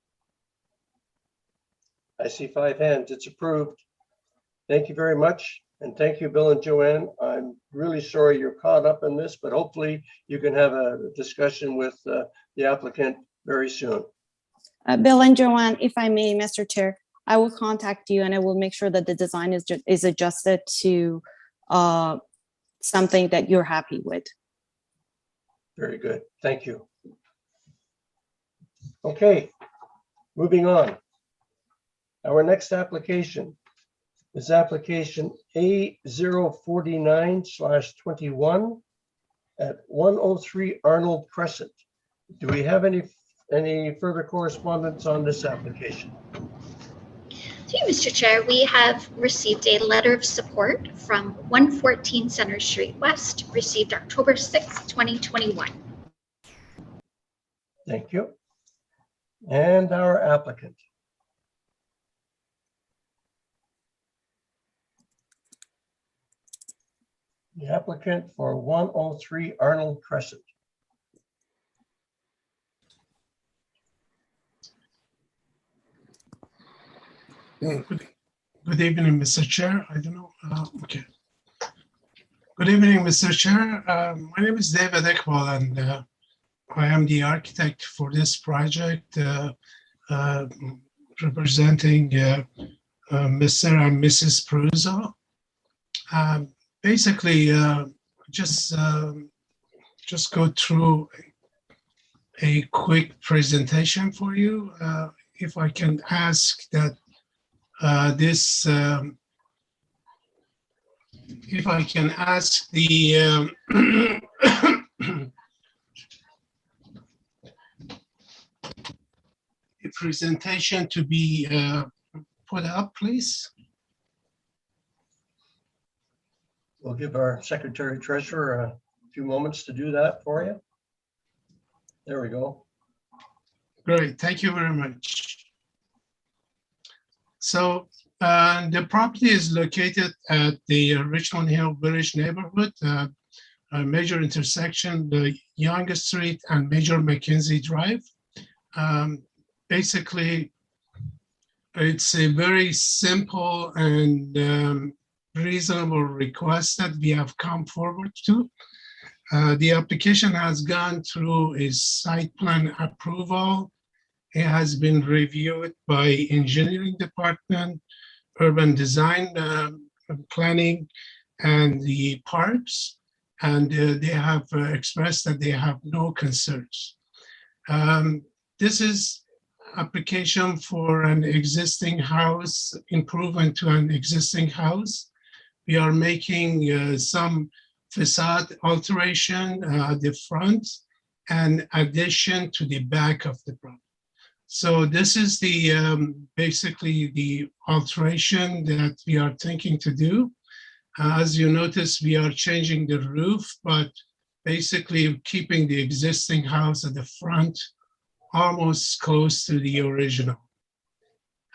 I see 5 hands. It's approved. Thank you very much. And thank you, Bill and Joanne. I'm really sorry you're caught up in this, but hopefully you can have a discussion with the applicant very soon. Bill and Joanne, if I may, Mr. Chair, I will contact you and I will make sure that the design is adjusted to something that you're happy with. Very good. Thank you. Okay, moving on. Our next application is application A049/21 at 103 Arnold Crescent. Do we have any further correspondence on this application? Through you, Mr. Chair, we have received a letter of support from 114 Center Street West, received October 6th, 2021. Thank you. And our applicant. The applicant for 103 Arnold Crescent. Good evening, Mr. Chair. I don't know. Okay. Good evening, Mr. Chair. My name is David Iqbal, and I am the architect for this project, representing Mr. and Mrs. Peruzzo. Basically, just go through a quick presentation for you. If I can ask that if I can ask the the presentation to be put up, please. We'll give our Secretary Treasurer a few moments to do that for you. There we go. Great, thank you very much. So the property is located at the Richmond Hill Village neighborhood, a major intersection, the Young Street and Major Mackenzie Drive. Basically, it's a very simple and reasonable request that we have come forward to. The application has gone through a site plan approval. It has been reviewed by engineering department, urban design, planning, and the parks, and they have expressed that they have no concerns. This is application for an existing house, improvement to an existing house. We are making some facade alteration at the front and addition to the back of the property. So this is the basically the alteration that we are thinking to do. As you notice, we are changing the roof, but basically keeping the existing house at the front almost close to the original.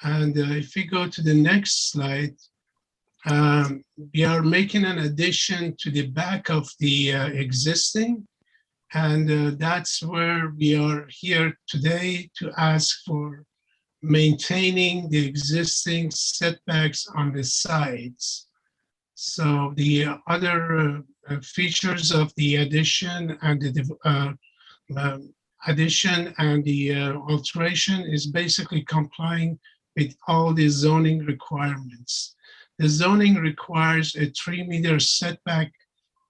And if we go to the next slide, we are making an addition to the back of the existing. And that's where we are here today to ask for maintaining the existing setbacks on the sides. So the other features of the addition and the alteration is basically complying with all the zoning requirements. The zoning requires a 3-meter setback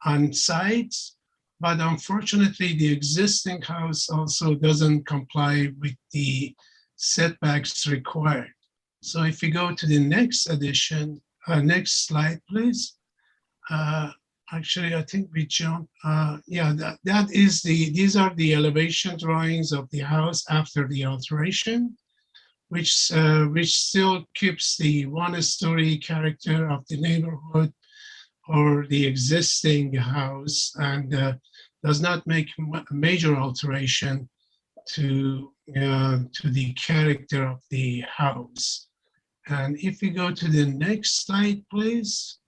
on sides, but unfortunately, the existing house also doesn't comply with the setbacks required. So if we go to the next addition, next slide, please. Actually, I think we jumped. Yeah, these are the elevation drawings of the house after the alteration, which still keeps the one-story character of the neighborhood or the existing house, and does not make a major alteration to the character of the house. And if we go to the next slide, please.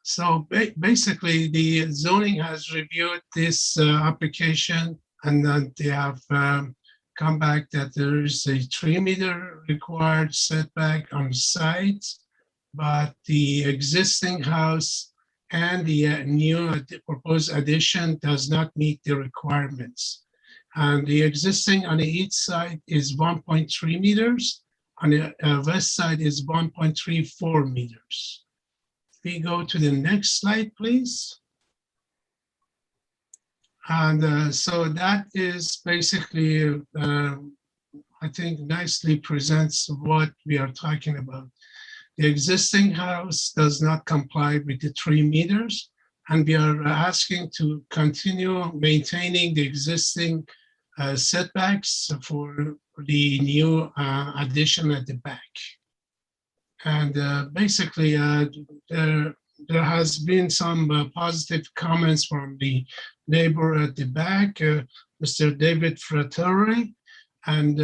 So basically, the zoning has reviewed this application, and then they have come back that there is a 3-meter required setback on sides, but the existing house and the new proposed addition does not meet the requirements. And the existing on the east side is 1.3 meters, on the west side is 1.34 meters. If we go to the next slide, please. And so that is basically, I think, nicely presents what we are talking about. The existing house does not comply with the 3 meters, and we are asking to continue maintaining the existing setbacks for the new addition at the back. And basically, there has been some positive comments from the neighbor at the back, Mr. David Fratteri, and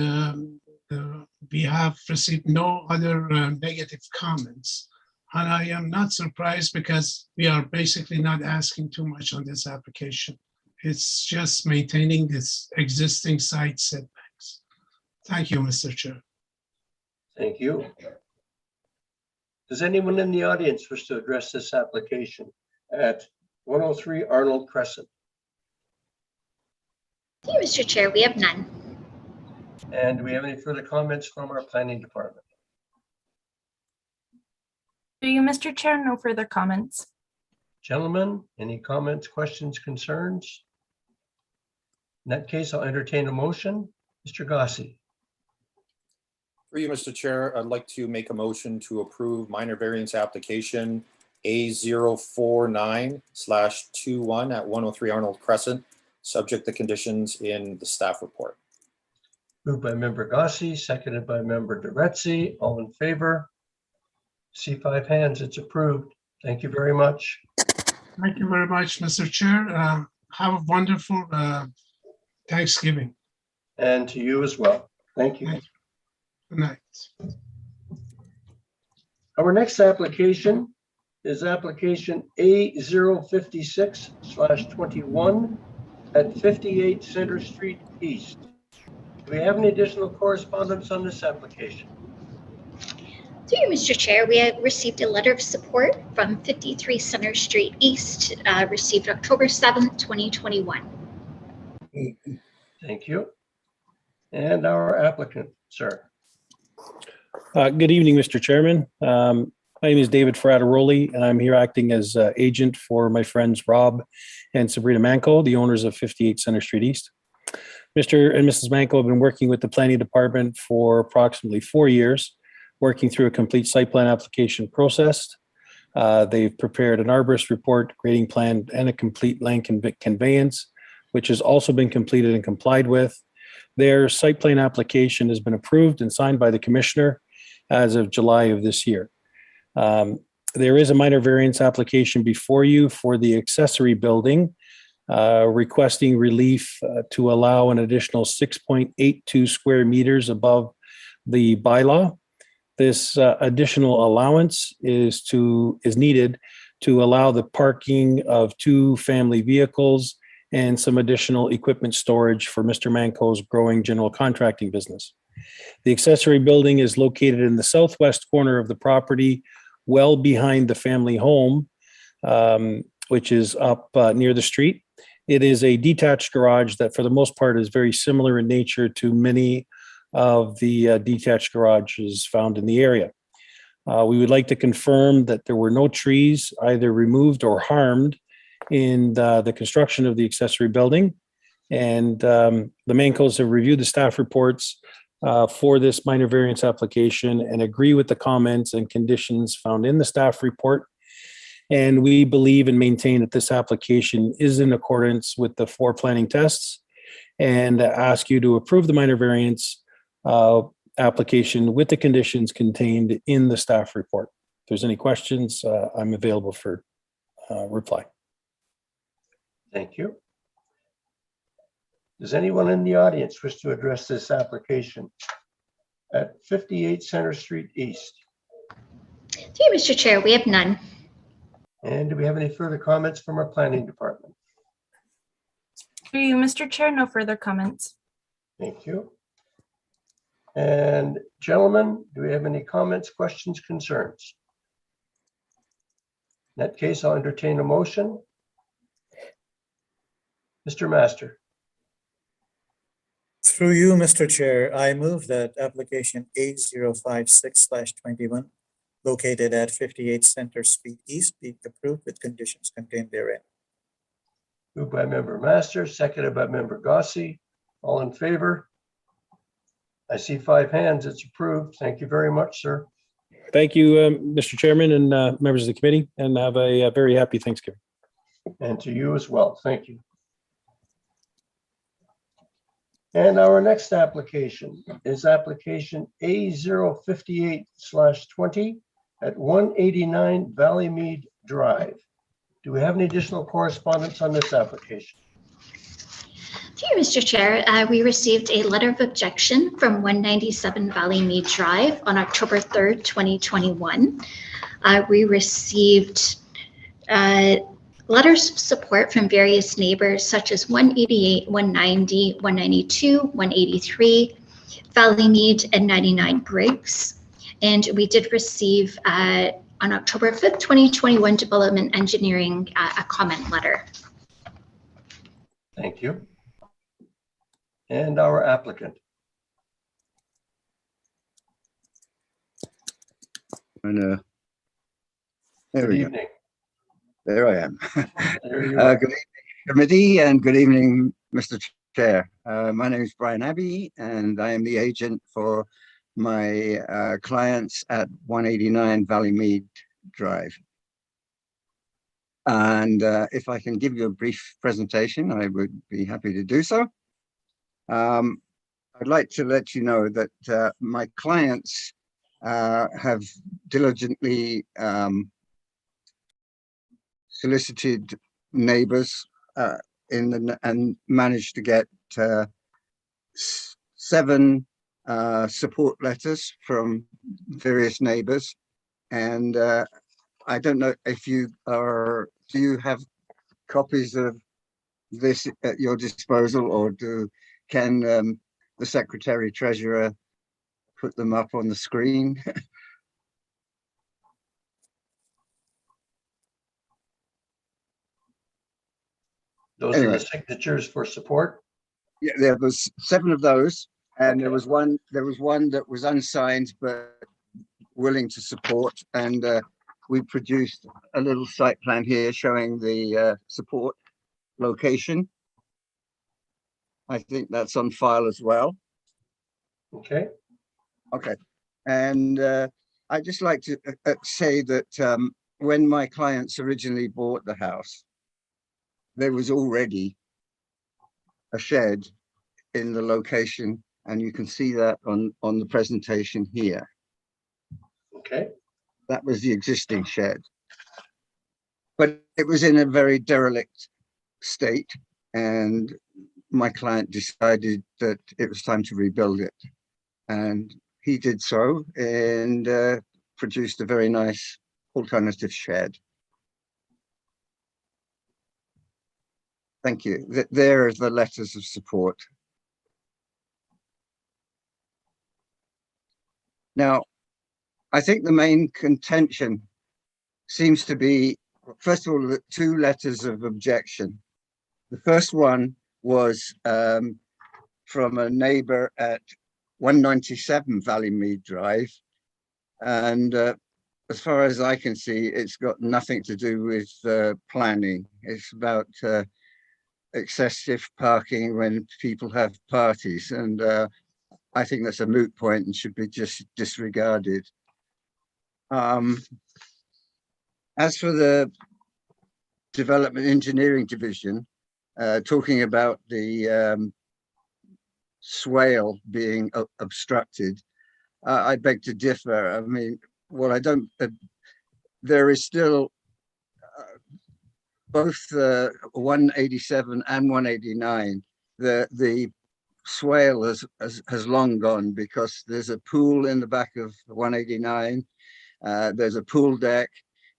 we have received no other negative comments. And I am not surprised because we are basically not asking too much on this application. It's just maintaining this existing site setbacks. Thank you, Mr. Chair. Thank you. Does anyone in the audience wish to address this application at 103 Arnold Crescent? Thank you, Mr. Chair. We have none. And do we have any further comments from our planning department? Through you, Mr. Chair, no further comments. Gentlemen, any comments, questions, concerns? In that case, I'll entertain a motion. Mr. Gossi. For you, Mr. Chair, I'd like to make a motion to approve minor variance application A049/21 at 103 Arnold Crescent, subject to conditions in the staff report. Moved by member Gossi, seconded by member Duretzi. All in favor? See 5 hands. It's approved. Thank you very much. Thank you very much, Mr. Chair. Have a wonderful Thanksgiving. And to you as well. Thank you. Good night. Our next application is application A056/21 at 58 Center Street East. Do we have any additional correspondence on this application? Through you, Mr. Chair, we have received a letter of support from 53 Center Street East, received October 7th, 2021. Thank you. And our applicant, sir. Good evening, Mr. Chairman. My name is David Frateroli, and I'm here acting as agent for my friends Rob and Sabrina Manco, the owners of 58 Center Street East. Mr. and Mrs. Manco have been working with the planning department for approximately 4 years, working through a complete site plan application process. They've prepared an arborist report, grading plan, and a complete land conveyance, which has also been completed and complied with. Their site plan application has been approved and signed by the commissioner as of July of this year. There is a minor variance application before you for the accessory building requesting relief to allow an additional 6.82 square meters above the bylaw. This additional allowance is needed to allow the parking of 2 family vehicles and some additional equipment storage for Mr. Manco's growing general contracting business. The accessory building is located in the southwest corner of the property, well behind the family home, which is up near the street. It is a detached garage that for the most part is very similar in nature to many of the detached garages found in the area. We would like to confirm that there were no trees either removed or harmed in the construction of the accessory building. And the Mancos have reviewed the staff reports for this minor variance application and agree with the comments and conditions found in the staff report. And we believe and maintain that this application is in accordance with the 4 planning tests and ask you to approve the minor variance application with the conditions contained in the staff report. If there's any questions, I'm available for reply. Thank you. Does anyone in the audience wish to address this application at 58 Center Street East? Through you, Mr. Chair, we have none. And do we have any further comments from our planning department? Through you, Mr. Chair, no further comments. Thank you. And gentlemen, do we have any comments, questions, concerns? In that case, I'll entertain a motion. Mr. Master. Through you, Mr. Chair, I move that application A056/21, located at 58 Center Street East, be approved with conditions contained therein. Moved by Member Master, seconded by Member Gossi. All in favor? I see 5 hands. It's approved. Thank you very much, sir. Thank you, Mr. Chairman and members of the committee, and have a very happy Thanksgiving. And to you as well. Thank you. And our next application is application A058/20 at 189 Valleymead Drive. Do we have any additional correspondence on this application? Through you, Mr. Chair, we received a letter of objection from 197 Valleymead Drive on October 3rd, 2021. We received letters of support from various neighbors such as 188, 190, 192, 183, Valleymead, and 99 Briggs. And we did receive on October 5th, 2021, Development Engineering a comment letter. Thank you. And our applicant. There Good we go. evening. There I am. There you are. Good evening, committee, and good evening, Mr. Chair. My name is Brian Abbey, and I am the agent for my clients at 189 Valleymead Drive. And if I can give you a brief presentation, I would be happy to do so. I'd like to let you know that my clients have diligently solicited neighbors and managed to get 7 support letters from various neighbors. And I don't know if do you have copies of this at your disposal, or can the Secretary Treasurer put them up on the screen? Those are the signatures for support. Yeah, there was 7 of those, and there was one that was unsigned but willing to support, and we produced a little site plan here showing the support location. I think that's on file as well. Okay. Okay. And I'd just like to say that when my clients originally bought the house, there was already a shed in the location, and you can see that on the presentation here. Okay. That was the existing shed, but it was in a very derelict state, and my client decided that it was time to rebuild it. And he did so and produced a very nice alternative shed. Thank you. There are the letters of support. Now, I think the main contention seems to be, first of all, the 2 letters of objection. The first one was from a neighbor at 197 Valleymead Drive. And as far as I can see, it's got nothing to do with planning. It's about excessive parking when people have parties. And I think that's a moot point and should be just disregarded. As for the Development Engineering Division, talking about the swale being obstructed, I beg to differ. I mean, well, I don't, there is still both 187 and 189. The swale has long gone because there's a pool in the back of 189. There's a pool deck,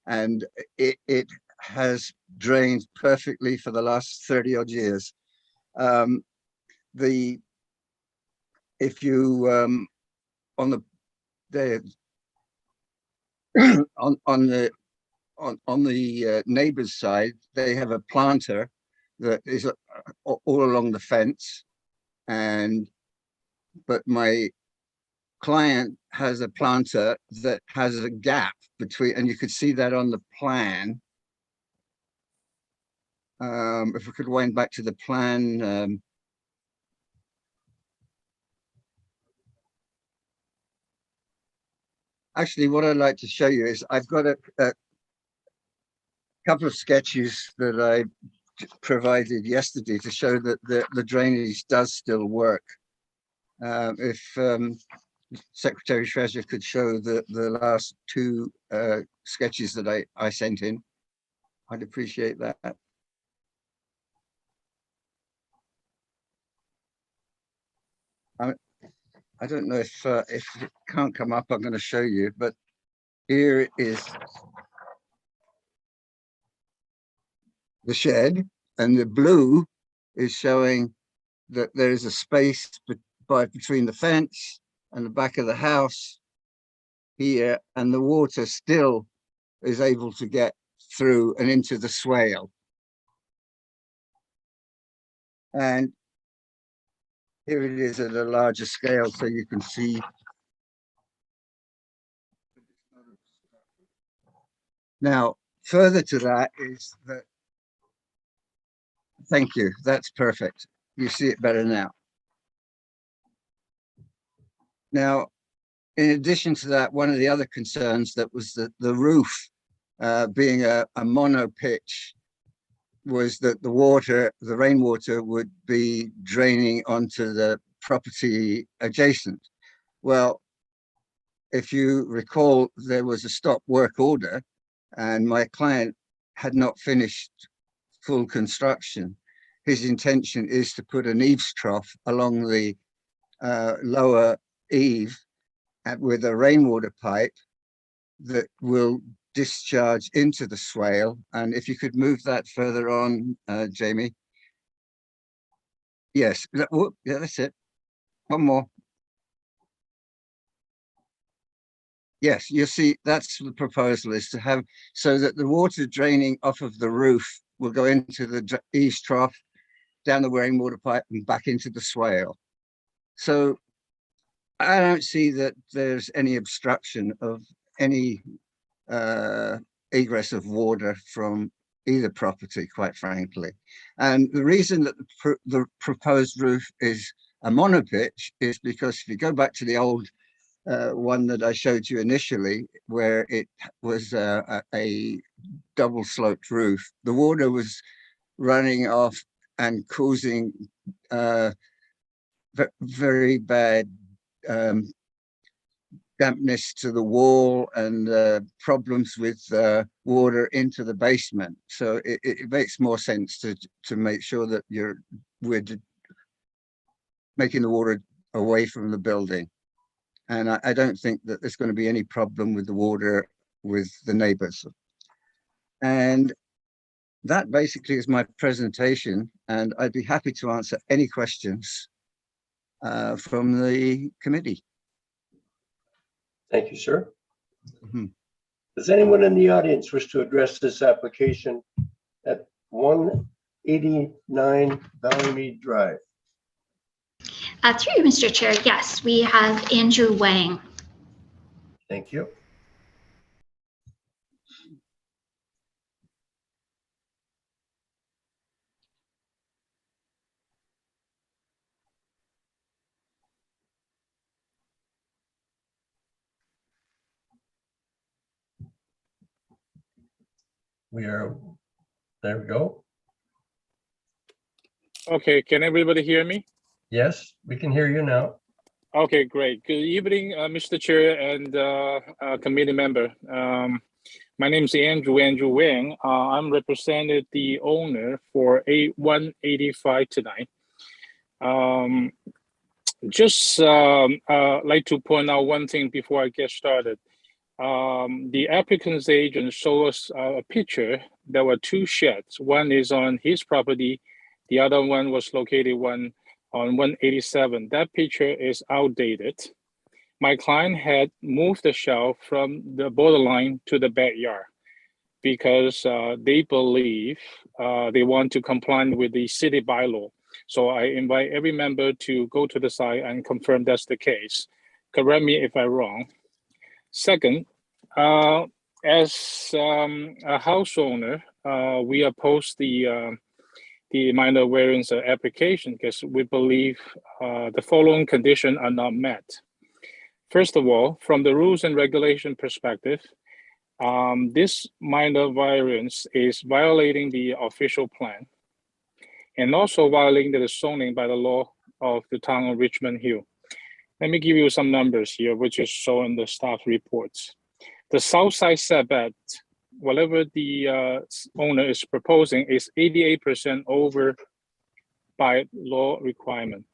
and it has drained perfectly for the last 30 odd years. If you on the neighbor's side, they have a planter that is all along the fence, but my client has a planter that has a gap between, and you could see that on the plan. If we could wind back to the plan. Actually, what I'd like to show you is I've got a couple of sketches that I provided yesterday to show that the drainage does still work. If Secretary Treasurer could show the last 2 sketches that I sent in, I'd appreciate that. I don't know if it can't come up, I'm going to show you, but here is the shed, and the blue is showing that there is a space between the fence and the back of the house here, and the water still is able to get through and into the swale. And here it is at a larger scale, so you can see. Now, further to that is that, thank you, that's perfect. You see it better now. Now, in addition to that, one of the other concerns that was the roof being a mono pitch was that the rainwater would be draining onto the property adjacent. Well, if you recall, there was a stop work order and my client had not finished full construction. His intention is to put an eaves trough along the lower eave with a rainwater pipe that will discharge into the swale. And if you could move that further on, Jamie. Yes, yeah, that's it. One more. Yes, you see, that's the proposal, is to have so that the water draining off of the roof will go into the eaves trough, down the rainwater pipe and back into the swale. So I don't see that there's any obstruction of any egress of water from either property, quite frankly. And the reason that the proposed roof is a monopitch is because if you go back to the old one that I showed you initially, where it was a double sloped roof, the water was running off and causing very bad dampness to the wall and problems with water into the basement. So it makes more sense to make sure that we're making the water away from the building. And I don't think that there's going to be any problem with the water with the neighbors. And that basically is my presentation, and I'd be happy to answer any questions from the committee. Thank you, sir. Mhm. Does anyone in the audience wish to address this application at 189 Valley Drive? Through you, Mr. Chair, yes, we have Andrew Wang. Thank you. There we go. Okay, can everybody hear me? Yes, we can hear you now. Okay, great. Good evening, Mr. Chair and committee member. My name is Andrew Wang. I'm represented the owner for 185 tonight. Just like to point out one thing before I get started. The applicant's agent showed us a picture. There were two sheds. One is on his property. The other one was located on 187. That picture is outdated. My client had moved the shelf from the borderline to the backyard because they believe they want to comply with the city bylaw. So I invite every member to go to the site and confirm that's the case. Correct me if I'm wrong. Second, as a house owner, we oppose the minor variance application because we believe the following conditions are not met. First of all, from the rules and regulation perspective, this minor variance is violating the official plan and also violating the zoning by the law of the town of Richmond Hill. Let me give you some numbers here, which is shown in the staff reports. The south side setback, whatever the owner is proposing, is 88% over by law requirement.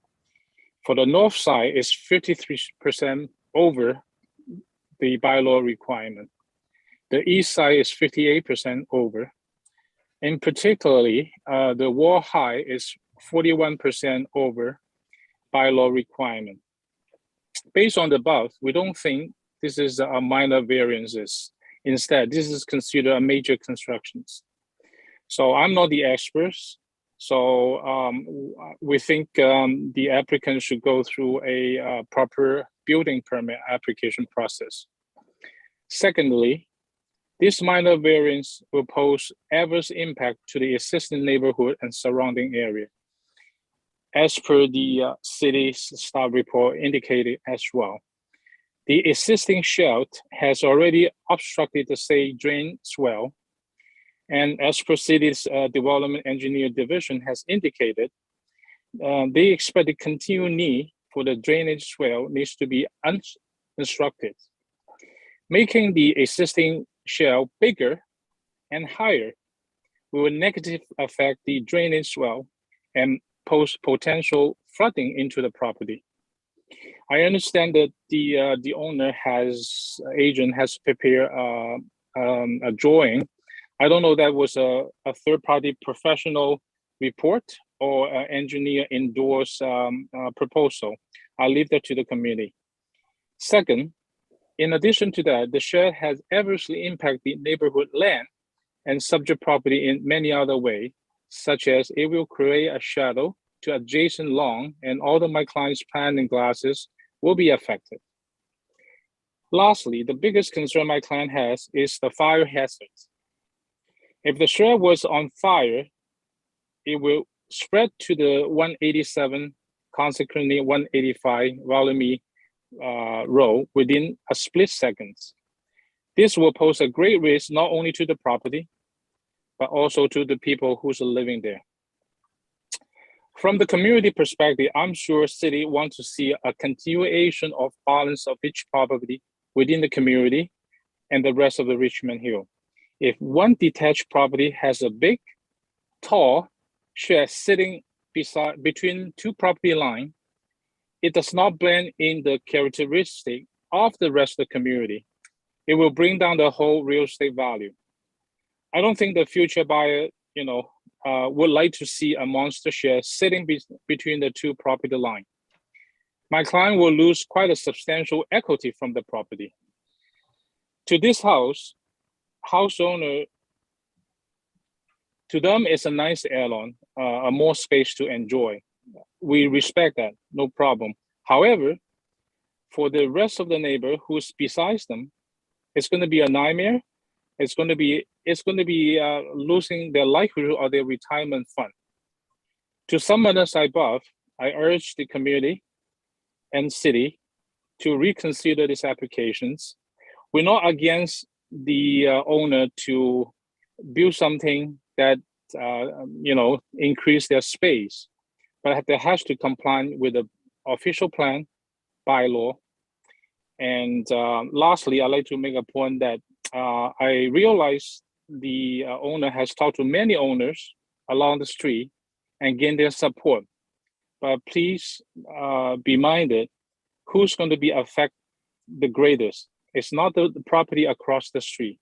For the north side, it's 53% over the bylaw requirement. The east side is 58% over. And particularly, the wall height is 41% over bylaw requirement. Based on the above, we don't think this is a minor variances. Instead, this is considered a major constructions. So I'm not the expert. So we think the applicant should go through a proper building permit application process. Secondly, this minor variance will pose adverse impact to the existing neighborhood and surrounding area, as per the city's staff report indicated as well. The existing shed has already obstructed the said drain swell, and as per city's development engineer division has indicated, they expect the continued need for the drainage swell needs to be unobstructed, making the existing shell bigger and higher will negatively affect the drainage swell and pose potential flooding into the property. I understand that the owner agent has prepared a drawing. I don't know that was a third-party professional report or an engineer endorsed proposal. I'll leave that to the committee. Second, in addition to that, the shed has adversely impacted the neighborhood land and subject property in many other ways, such as it will create a shadow to adjacent lawn and all of my client's planting glasses will be affected. Lastly, the biggest concern my client has is the fire hazard. If the shed was on fire, it will spread to the 187, consequently 185 volume row within a split second. This will pose a great risk not only to the property, but also to the people who's living there. From the community perspective, I'm sure city wants to see a continuation of balance of each property within the community and the rest of the Richmond Hill. If one detached property has a big, tall shed sitting between two property lines, it does not blend in the characteristic of the rest of the community. It will bring down the whole real estate value. I don't think the future buyer, would like to see a monster shed sitting between the two property lines. My client will lose quite a substantial equity from the property. To this house owner, to them, it's a nice add-on, a more space to enjoy. We respect that, no problem. However, for the rest of the neighbor who's besides them, it's going to be a nightmare. It's going to be losing their livelihood or their retirement fund. To sum it above, I urge the community and city to reconsider these applications. We're not against the owner to build something that increase their space, but there has to comply with the official plan, bylaw. And lastly, I'd like to make a point that I realize the owner has talked to many owners along the street and gained their support. But please be minded, who's going to be affected the greatest? It's not the property across the street.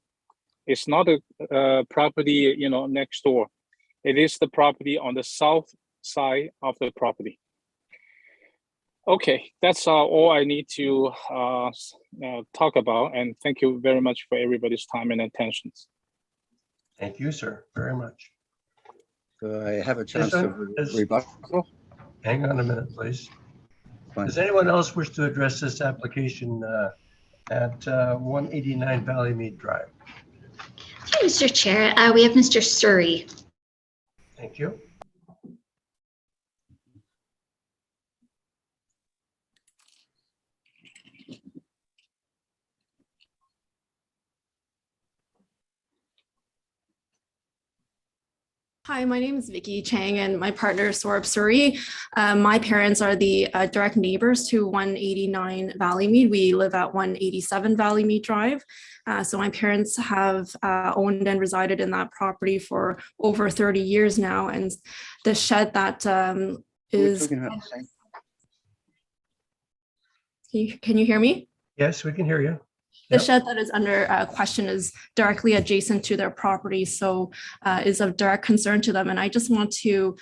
It's not the property next door. It is the property on the south side of the property. Okay, that's all I need to talk about, and thank you very much for everybody's time and attention. Thank you, sir, very much. Do I have a chance to rebuttal? Hang on a minute, please. Fine. Does anyone else wish to address this application at 189 Valley Mead Drive? Hi, Mr. Chair. We have Mr. Surrey. Thank you. Hi, my name is Vicky Chang and my partner is Saurabh Suri. My parents are the direct neighbors to 189 Valley Mead. We live at 187 Valley Mead Drive. So my parents have owned and resided in that property for over 30 years now. And the shed that is... Can you hear me? Yes, we can hear you. The shed that is under question is directly adjacent to their property, so is of direct concern to them. And I just want to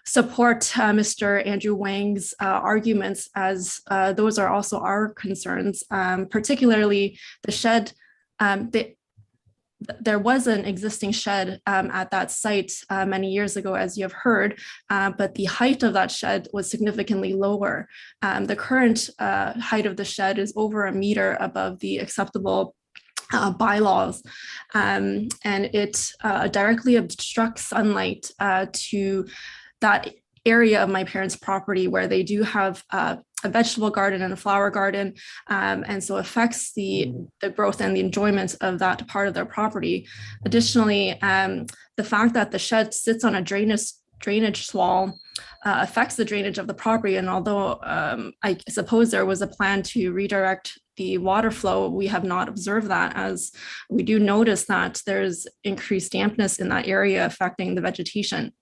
support Mr. Andrew Wang's arguments, as those are also our concerns, particularly the shed. There was an existing shed at that site many years ago, as you have heard, but the height of that shed was significantly lower. The current height of the shed is over a meter above the acceptable bylaws, and it directly obstructs sunlight to that area of my parents' property where they do have a vegetable garden and a flower garden, and so affects the growth and the enjoyment of that part of their property. Additionally, the fact that the shed sits on a drainage swale affects the drainage of the property. And although I suppose there was a plan to redirect the water flow, we have not observed that, as we do notice that there's increased dampness in that area affecting the vegetation.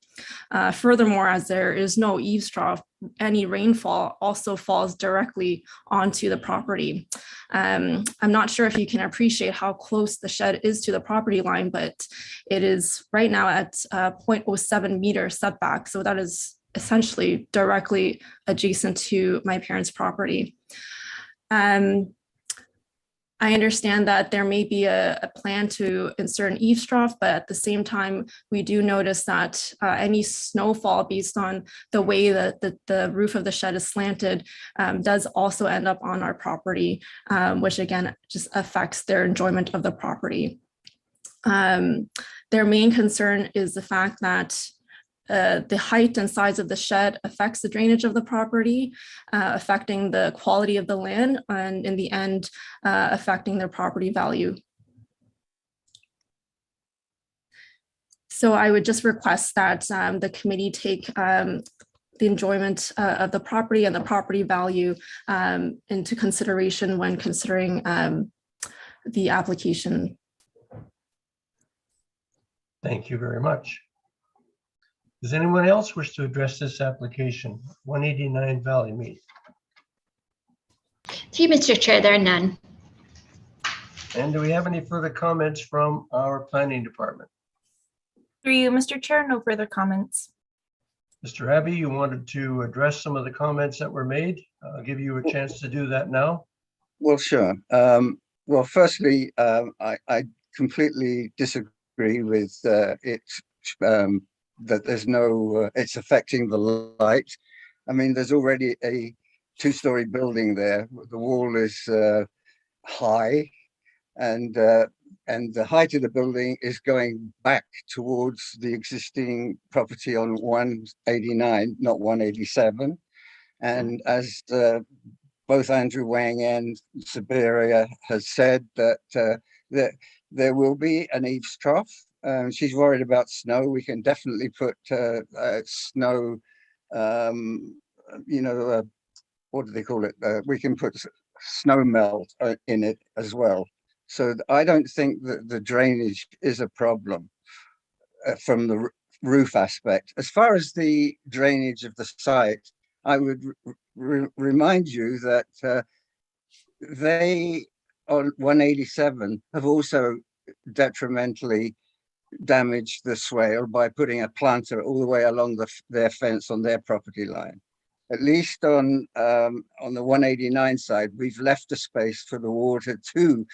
Furthermore, as there is no eaves trough, any rainfall also falls directly onto the property. I'm not sure if you can appreciate how close the shed is to the property line, but it is right now at 0.07 meter setback. So that is essentially directly adjacent to my parents' property. I understand that there may be a plan to insert an eaves trough, but at the same time, we do notice that any snowfall based on the way that the roof of the shed is slanted does also end up on our property, which again, just affects their enjoyment of the property. Their main concern is the fact that the height and size of the shed affects the drainage of the property, affecting the quality of the land, and in the end, affecting their property value. So I would just request that the committee take the enjoyment of the property and the property value into consideration when considering the application. Thank you very much. Does anyone else wish to address this application? 189 Valley Mead. To you, Mr. Chair, there are none. And do we have any further comments from our planning department? Through you, Mr. Chair, no further comments. Mr. Abbey, you wanted to address some of the comments that were made. I'll give you a chance to do that now. Well, sure. Well, firstly, I completely disagree with it, that there's no, it's affecting the light. I mean, there's already a two-story building there. The wall is high, and the height of the building is going back towards the existing property on 189, not 187. And as both Andrew Wang and Siberia has said, that there will be an eaves trough. She's worried about snow. We can definitely put snow, you know, what do they call it? We can put snow melt in it as well. So I don't think that the drainage is a problem from the roof aspect. As far as the drainage of the site, I would remind you that they on 187 have also detrimentally damaged the swale by putting a planter all the way along their fence on their property line. At least on the 189 side, we've left a space for the water to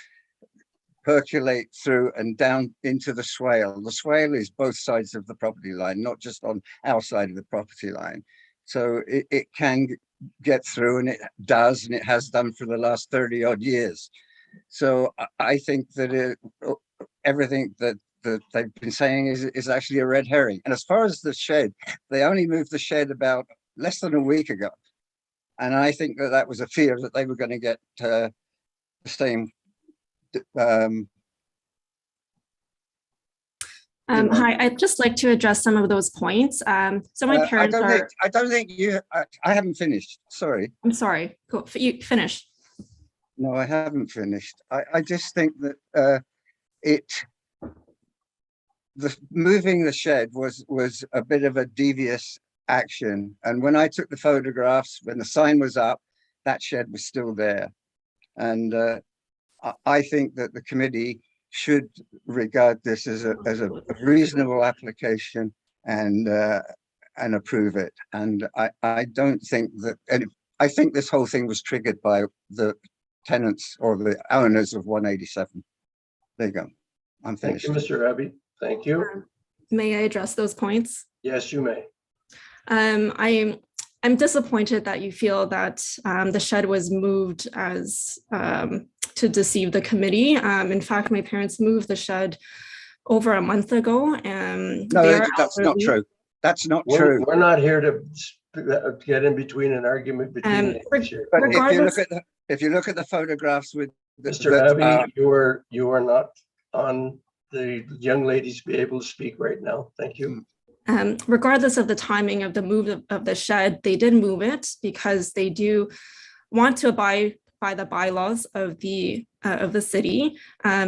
percolate through and down into the swale. The swale is both sides of the property line, not just on our side of the property line. So it can get through, and it does, and it has done for the last 30 odd years. So I think that everything that they've been saying is actually a red herring. And as far as the shed, they only moved the shed about less than a week ago. And I think that that was a fear that they were going to get the same. Hi, I'd just like to address some of those points. So my parents I don't think you, I haven't finished, sorry. I'm sorry, go, you finish. No, I haven't finished. I just think that moving the shed was a bit of a devious action. And when I took the photographs, when the sign was up, that shed was still there. And I think that the committee should regard this as a reasonable application and approve it. And I don't think that, and I think this whole thing was triggered by the tenants or the owners of 187. There you go. I'm finished. Thank you, Mr. Abbey. Thank you. May I address those points? Yes, you may. I'm disappointed that you feel that the shed was moved as to deceive the committee. In fact, my parents moved the shed over a month ago. And no, that's not true. That's not true. We're not here to get in between an argument between you. But if you look at the photographs with Mr. Abbey, you are not on the young ladies be able to speak right now. Thank you. Regardless of the timing of the move of the shed, they did move it because they do want to abide by the bylaws of the city,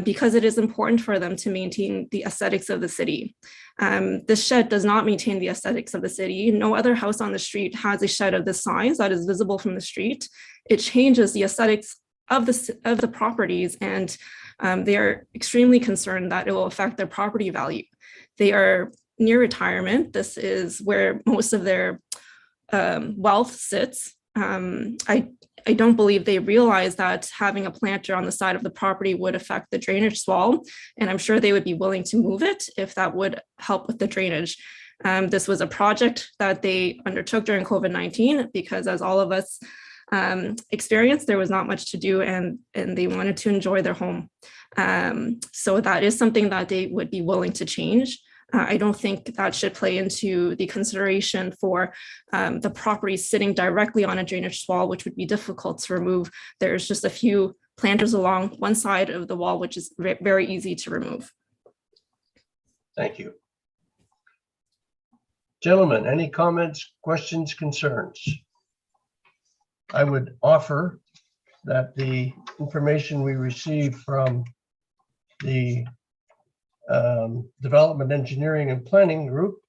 because it is important for them to maintain the aesthetics of the city. This shed does not maintain the aesthetics of the city. No other house on the street has a shed of this size that is visible from the street. It changes the aesthetics of the properties, and they are extremely concerned that it will affect their property value. They are near retirement. This is where most of their wealth sits. I don't believe they realize that having a planter on the side of the property would affect the drainage wall, and I'm sure they would be willing to move it if that would help with the drainage. This was a project that they undertook during COVID-19 because, as all of us experienced, there was not much to do, and they wanted to enjoy their home. So that is something that they would be willing to change. I don't think that should play into the consideration for the property sitting directly on a drainage wall, which would be difficult to remove. There's just a few planters along one side of the wall, which is very easy to remove. Thank you. Gentlemen, any comments, questions, concerns? I would offer that the information we received from the Development Engineering and Planning Group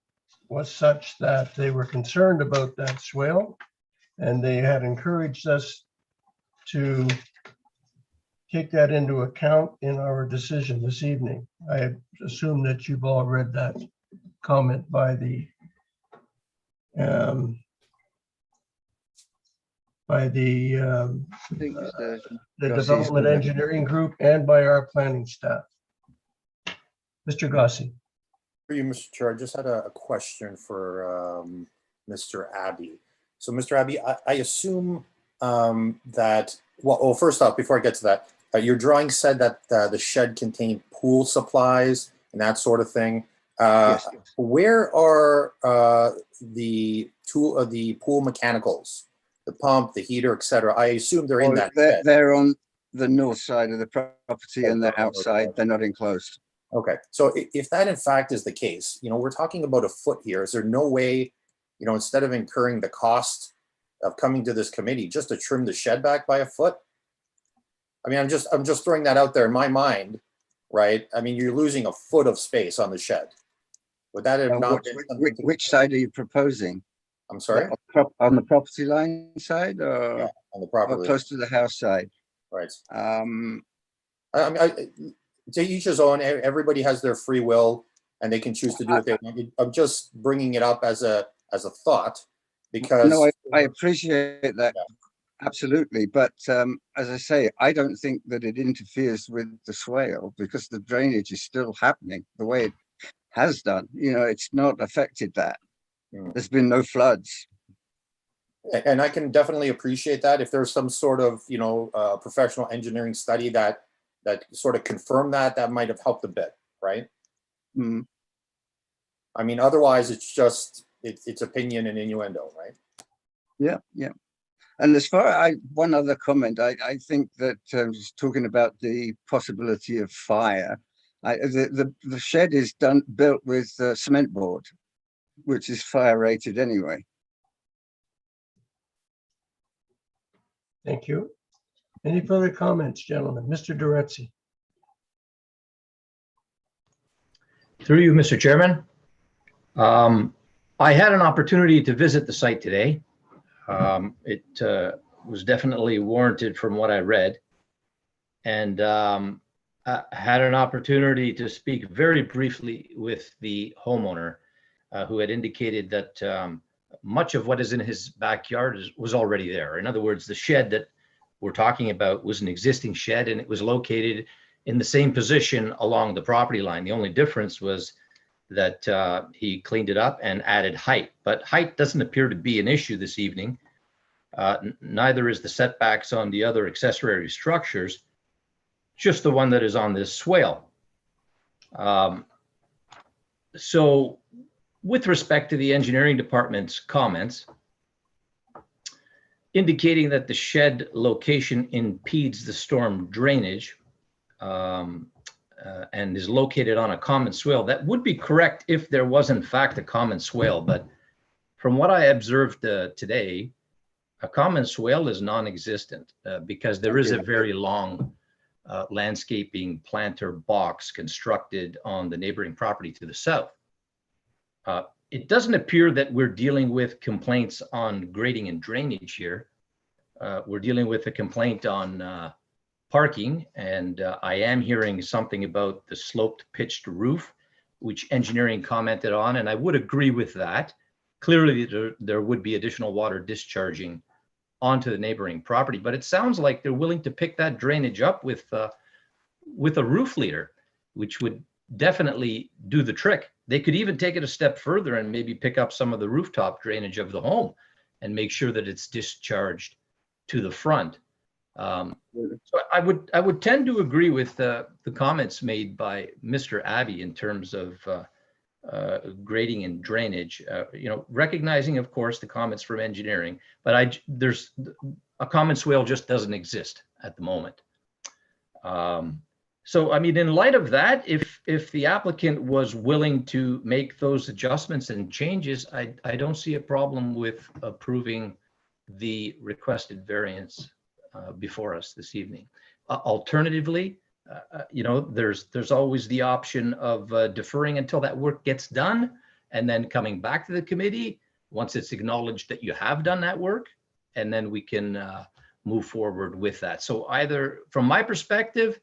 was such that they were concerned about that swale, and they had encouraged us to take that into account in our decision this evening. I assume that you've all read that comment by the I think Mr. the Gossi's Development correct. Engineering Group and by our planning staff. Mr. Gossi. For you, Mr. Chair, I just had a question for Mr. Abbey. So, Mr. Abbey, I assume that, well, first off, before I get to that, your drawing said that the shed contained pool supplies and that sort of thing. Yes. Where are the pool mechanicals, the pump, the heater, etc.? I assume they're in that shed. They're on the north side of the property and they're outside. They're not enclosed. Okay, so if that in fact is the case, we're talking about a foot here. Is there no way, instead of incurring the cost of coming to this committee, just to trim the shed back by a foot? I mean, I'm just throwing that out there in my mind, right? I mean, you're losing a foot of space on the shed. Would that have not been something Which side are you proposing? I'm sorry? On the property line side or, Yeah, on the property or close to the house side? Right. To each his own. Everybody has their free will, and they can choose to do what they want. I'm just bringing it up as a thought, because no, I appreciate that. Yeah. Absolutely, but as I say, I don't think that it interferes with the swale because the drainage is still happening the way it has done. It's not affected that. There's been no floods. And I can definitely appreciate that. If there's some sort of professional engineering study that sort of confirmed that might have helped a bit, right? I mean, otherwise it's just it's opinion and innuendo, right? Yeah. And as far one other comment, I think that just talking about the possibility of fire, the shed is built with cement board, which is fire rated anyway. Thank you. Any further comments, gentlemen? Mr. Duretzi. Through you, Mr. Chairman. I had an opportunity to visit the site today. It was definitely warranted from what I read, and I had an opportunity to speak very briefly with the homeowner who had indicated that much of what is in his backyard was already there. In other words, the shed that we're talking about was an existing shed, and it was located in the same position along the property line. The only difference was that he cleaned it up and added height, but height doesn't appear to be an issue this evening. Neither is the setbacks on the other accessory structures, just the one that is on this swale. So with respect to the engineering department's comments, indicating that the shed location impedes the storm drainage and is located on a common swale, that would be correct if there was in fact a common swale. But from what I observed today, a common swale is non-existent because there is a very long landscaping planter box constructed on the neighboring property to the south. It doesn't appear that we're dealing with complaints on grading and drainage here. We're dealing with a complaint on parking, and I am hearing something about the sloped pitched roof, which engineering commented on, and I would agree with that. Clearly, there would be additional water discharging onto the neighboring property, but it sounds like they're willing to pick that drainage up with a roof leader, which would definitely do the trick. They could even take it a step further and maybe pick up some of the rooftop drainage of the home and make sure that it's discharged to the front. So I would tend to agree with the comments made by Mr. Abbey in terms of grading and drainage, recognizing, of course, the comments from engineering, but there's a common swale just doesn't exist at the moment. So, I mean, in light of that, if the applicant was willing to make those adjustments and changes, I don't see a problem with approving the requested variance before us this evening. Alternatively, there's always the option of deferring until that work gets done and then coming back to the committee once it's acknowledged that you have done that work, and then we can move forward with that. So either, from my perspective,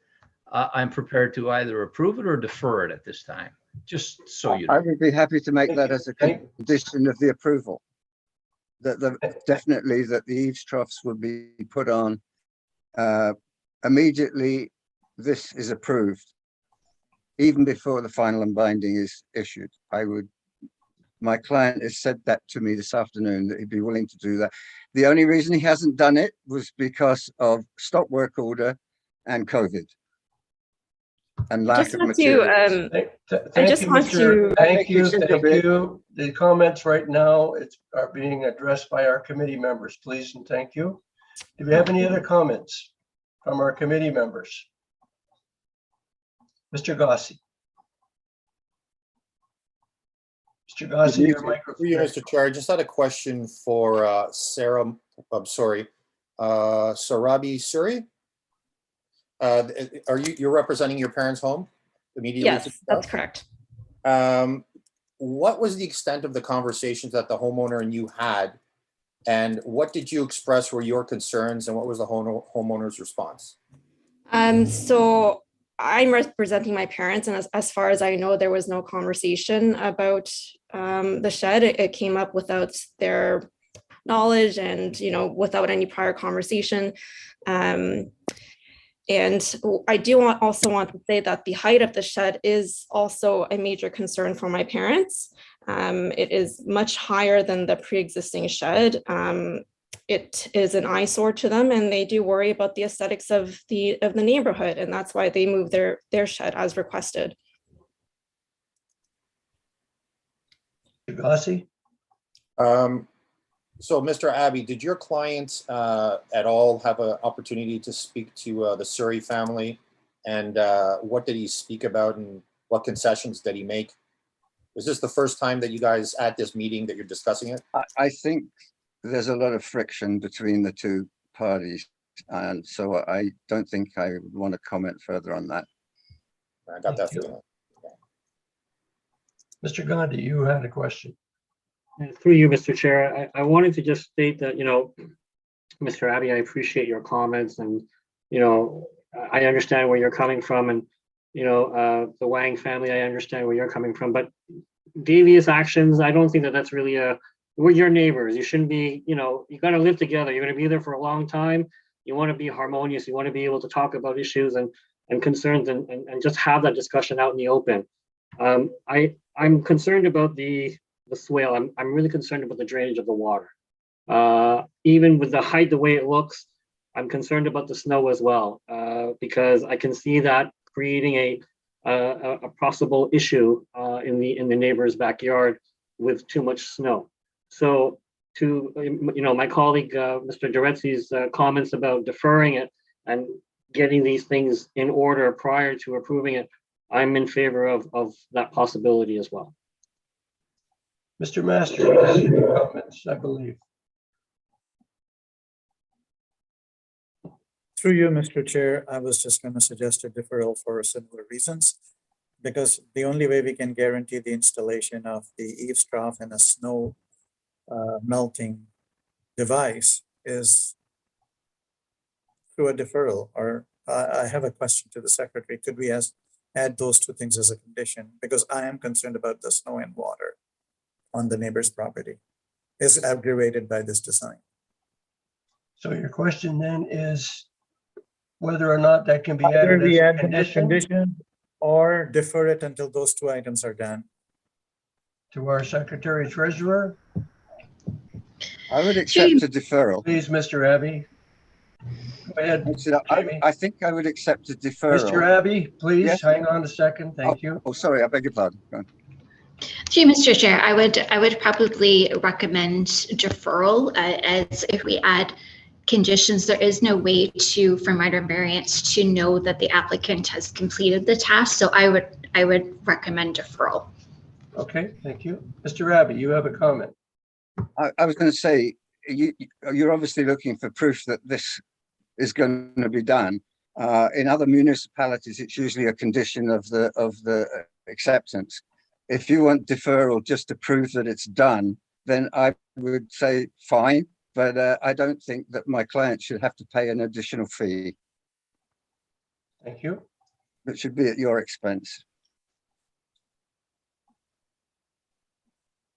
I'm prepared to either approve it or defer it at this time, just so you know. I would be happy to make that as a condition of the approval. Definitely that the eaves troughs would be put on immediately this is approved, even before the final and binding is issued. My client has said that to me this afternoon, that he'd be willing to do that. The only reason he hasn't done it was because of stop work order and COVID. And lack of materials. Thank you. The comments right now are being addressed by our committee members, please, and thank you. Do we have any other comments from our committee members? Mr. Gossi. Mr. Gossi, your microphone. Mr. Chair, I just had a question for Sarah. I'm sorry, Sarabi Suri. You're representing your parents' home immediately? Yes, that's correct. What was the extent of the conversations that the homeowner and you had, and what did you express were your concerns, and what was the homeowner's response? So I'm representing my parents, and as far as I know, there was no conversation about the shed. It came up without their knowledge and, without any prior conversation. And I do also want to say that the height of the shed is also a major concern for my parents. It is much higher than the pre-existing shed. It is an eyesore to them, and they do worry about the aesthetics of the neighborhood, and that's why they moved their shed as requested. Gossi? So, Mr. Abbey, did your clients at all have an opportunity to speak to the Suri family? And what did he speak about, and what concessions did he make? Was this the first time that you guys at this meeting that you're discussing it? I think there's a lot of friction between the two parties. And so I don't think I would want to comment further on that. I got that feeling. Mr. Gandhi, you had a question. Through you, Mr. Chair, I wanted to just state that, Mr. Abbey, I appreciate your comments, and, I understand where you're coming from, and, the Wang family, I understand where you're coming from, but devious actions, I don't think that that's really we're your neighbors. You shouldn't be, you got to live together. You're going to be there for a long time. You want to be harmonious. You want to be able to talk about issues and concerns and just have that discussion out in the open. I'm concerned about the swale. I'm really concerned about the drainage of the water. Even with the height, the way it looks, I'm concerned about the snow as well, because I can see that creating a possible issue in the neighbor's backyard with too much snow. So to my colleague Mr. Duretzi's comments about deferring it and getting these things in order prior to approving it, I'm in favor of that possibility as well. Mr. Master, you had any comments, I believe. Through you, Mr. Chair, I was just going to suggest a deferral for similar reasons, because the only way we can guarantee the installation of the eaves trough and a snow melting device is through a deferral. Or I have a question to the secretary. Could we add those two things as a condition? Because I am concerned about the snow and water on the neighbor's property is aggravated by this design. So your question then is whether or not that can be added as a condition or defer it until those two items are done. To our Secretary Treasurer. I would accept a deferral. Please, Mr. Abbey. Go ahead. I think I would accept a deferral. Mr. Abbey, please, yes. Hang on a second. Thank you. Oh, sorry, I beg your pardon. Go on. Through you, Mr. Chair, I would probably recommend deferral, as if we add conditions, there is no way to, for minor variance, to know that the applicant has completed the task. So I would recommend deferral. Okay, thank you. Mr. Raby, you have a comment. I was going to say, you're obviously looking for proof that this is going to be done. In other municipalities, it's usually a condition of the acceptance. If you want deferral just to prove that it's done, then I would say fine, but I don't think that my client should have to pay an additional fee. Thank you. It should be at your expense.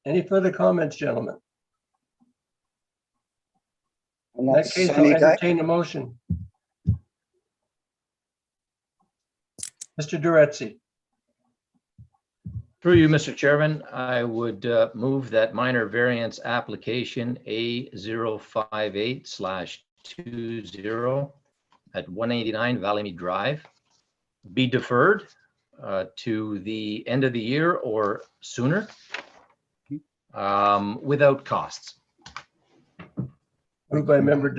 Any further comments, gentlemen? And In that that's case, I'll sunny day. entertain a motion. Mr. Duretzi. Through you, Mr. Chairman, I would move that minor variance application A058/20 at 189 Valleymead Drive be deferred to the end of the year or sooner without costs. Moved by member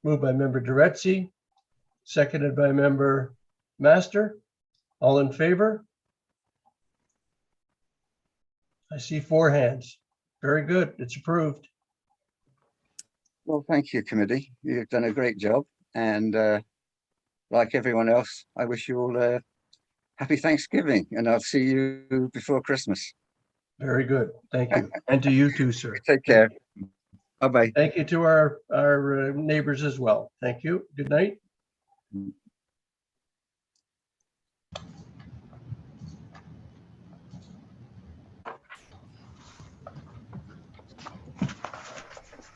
Duretzi, seconded by member Master. All in favor? I see 4 hands. Very good. It's approved. Well, thank you, committee. You've done a great job. And like everyone else, I wish you all a happy Thanksgiving, and I'll see you before Christmas. Very good. Thank you. And to you too, sir. Take care. Bye-bye. Thank you to our neighbors as well. Thank you. Good night.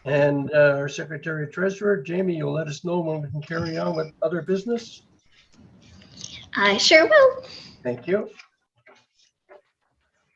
And our Secretary Treasurer, Jamie, you'll let us know when we can carry on with other business? I sure will. Thank you.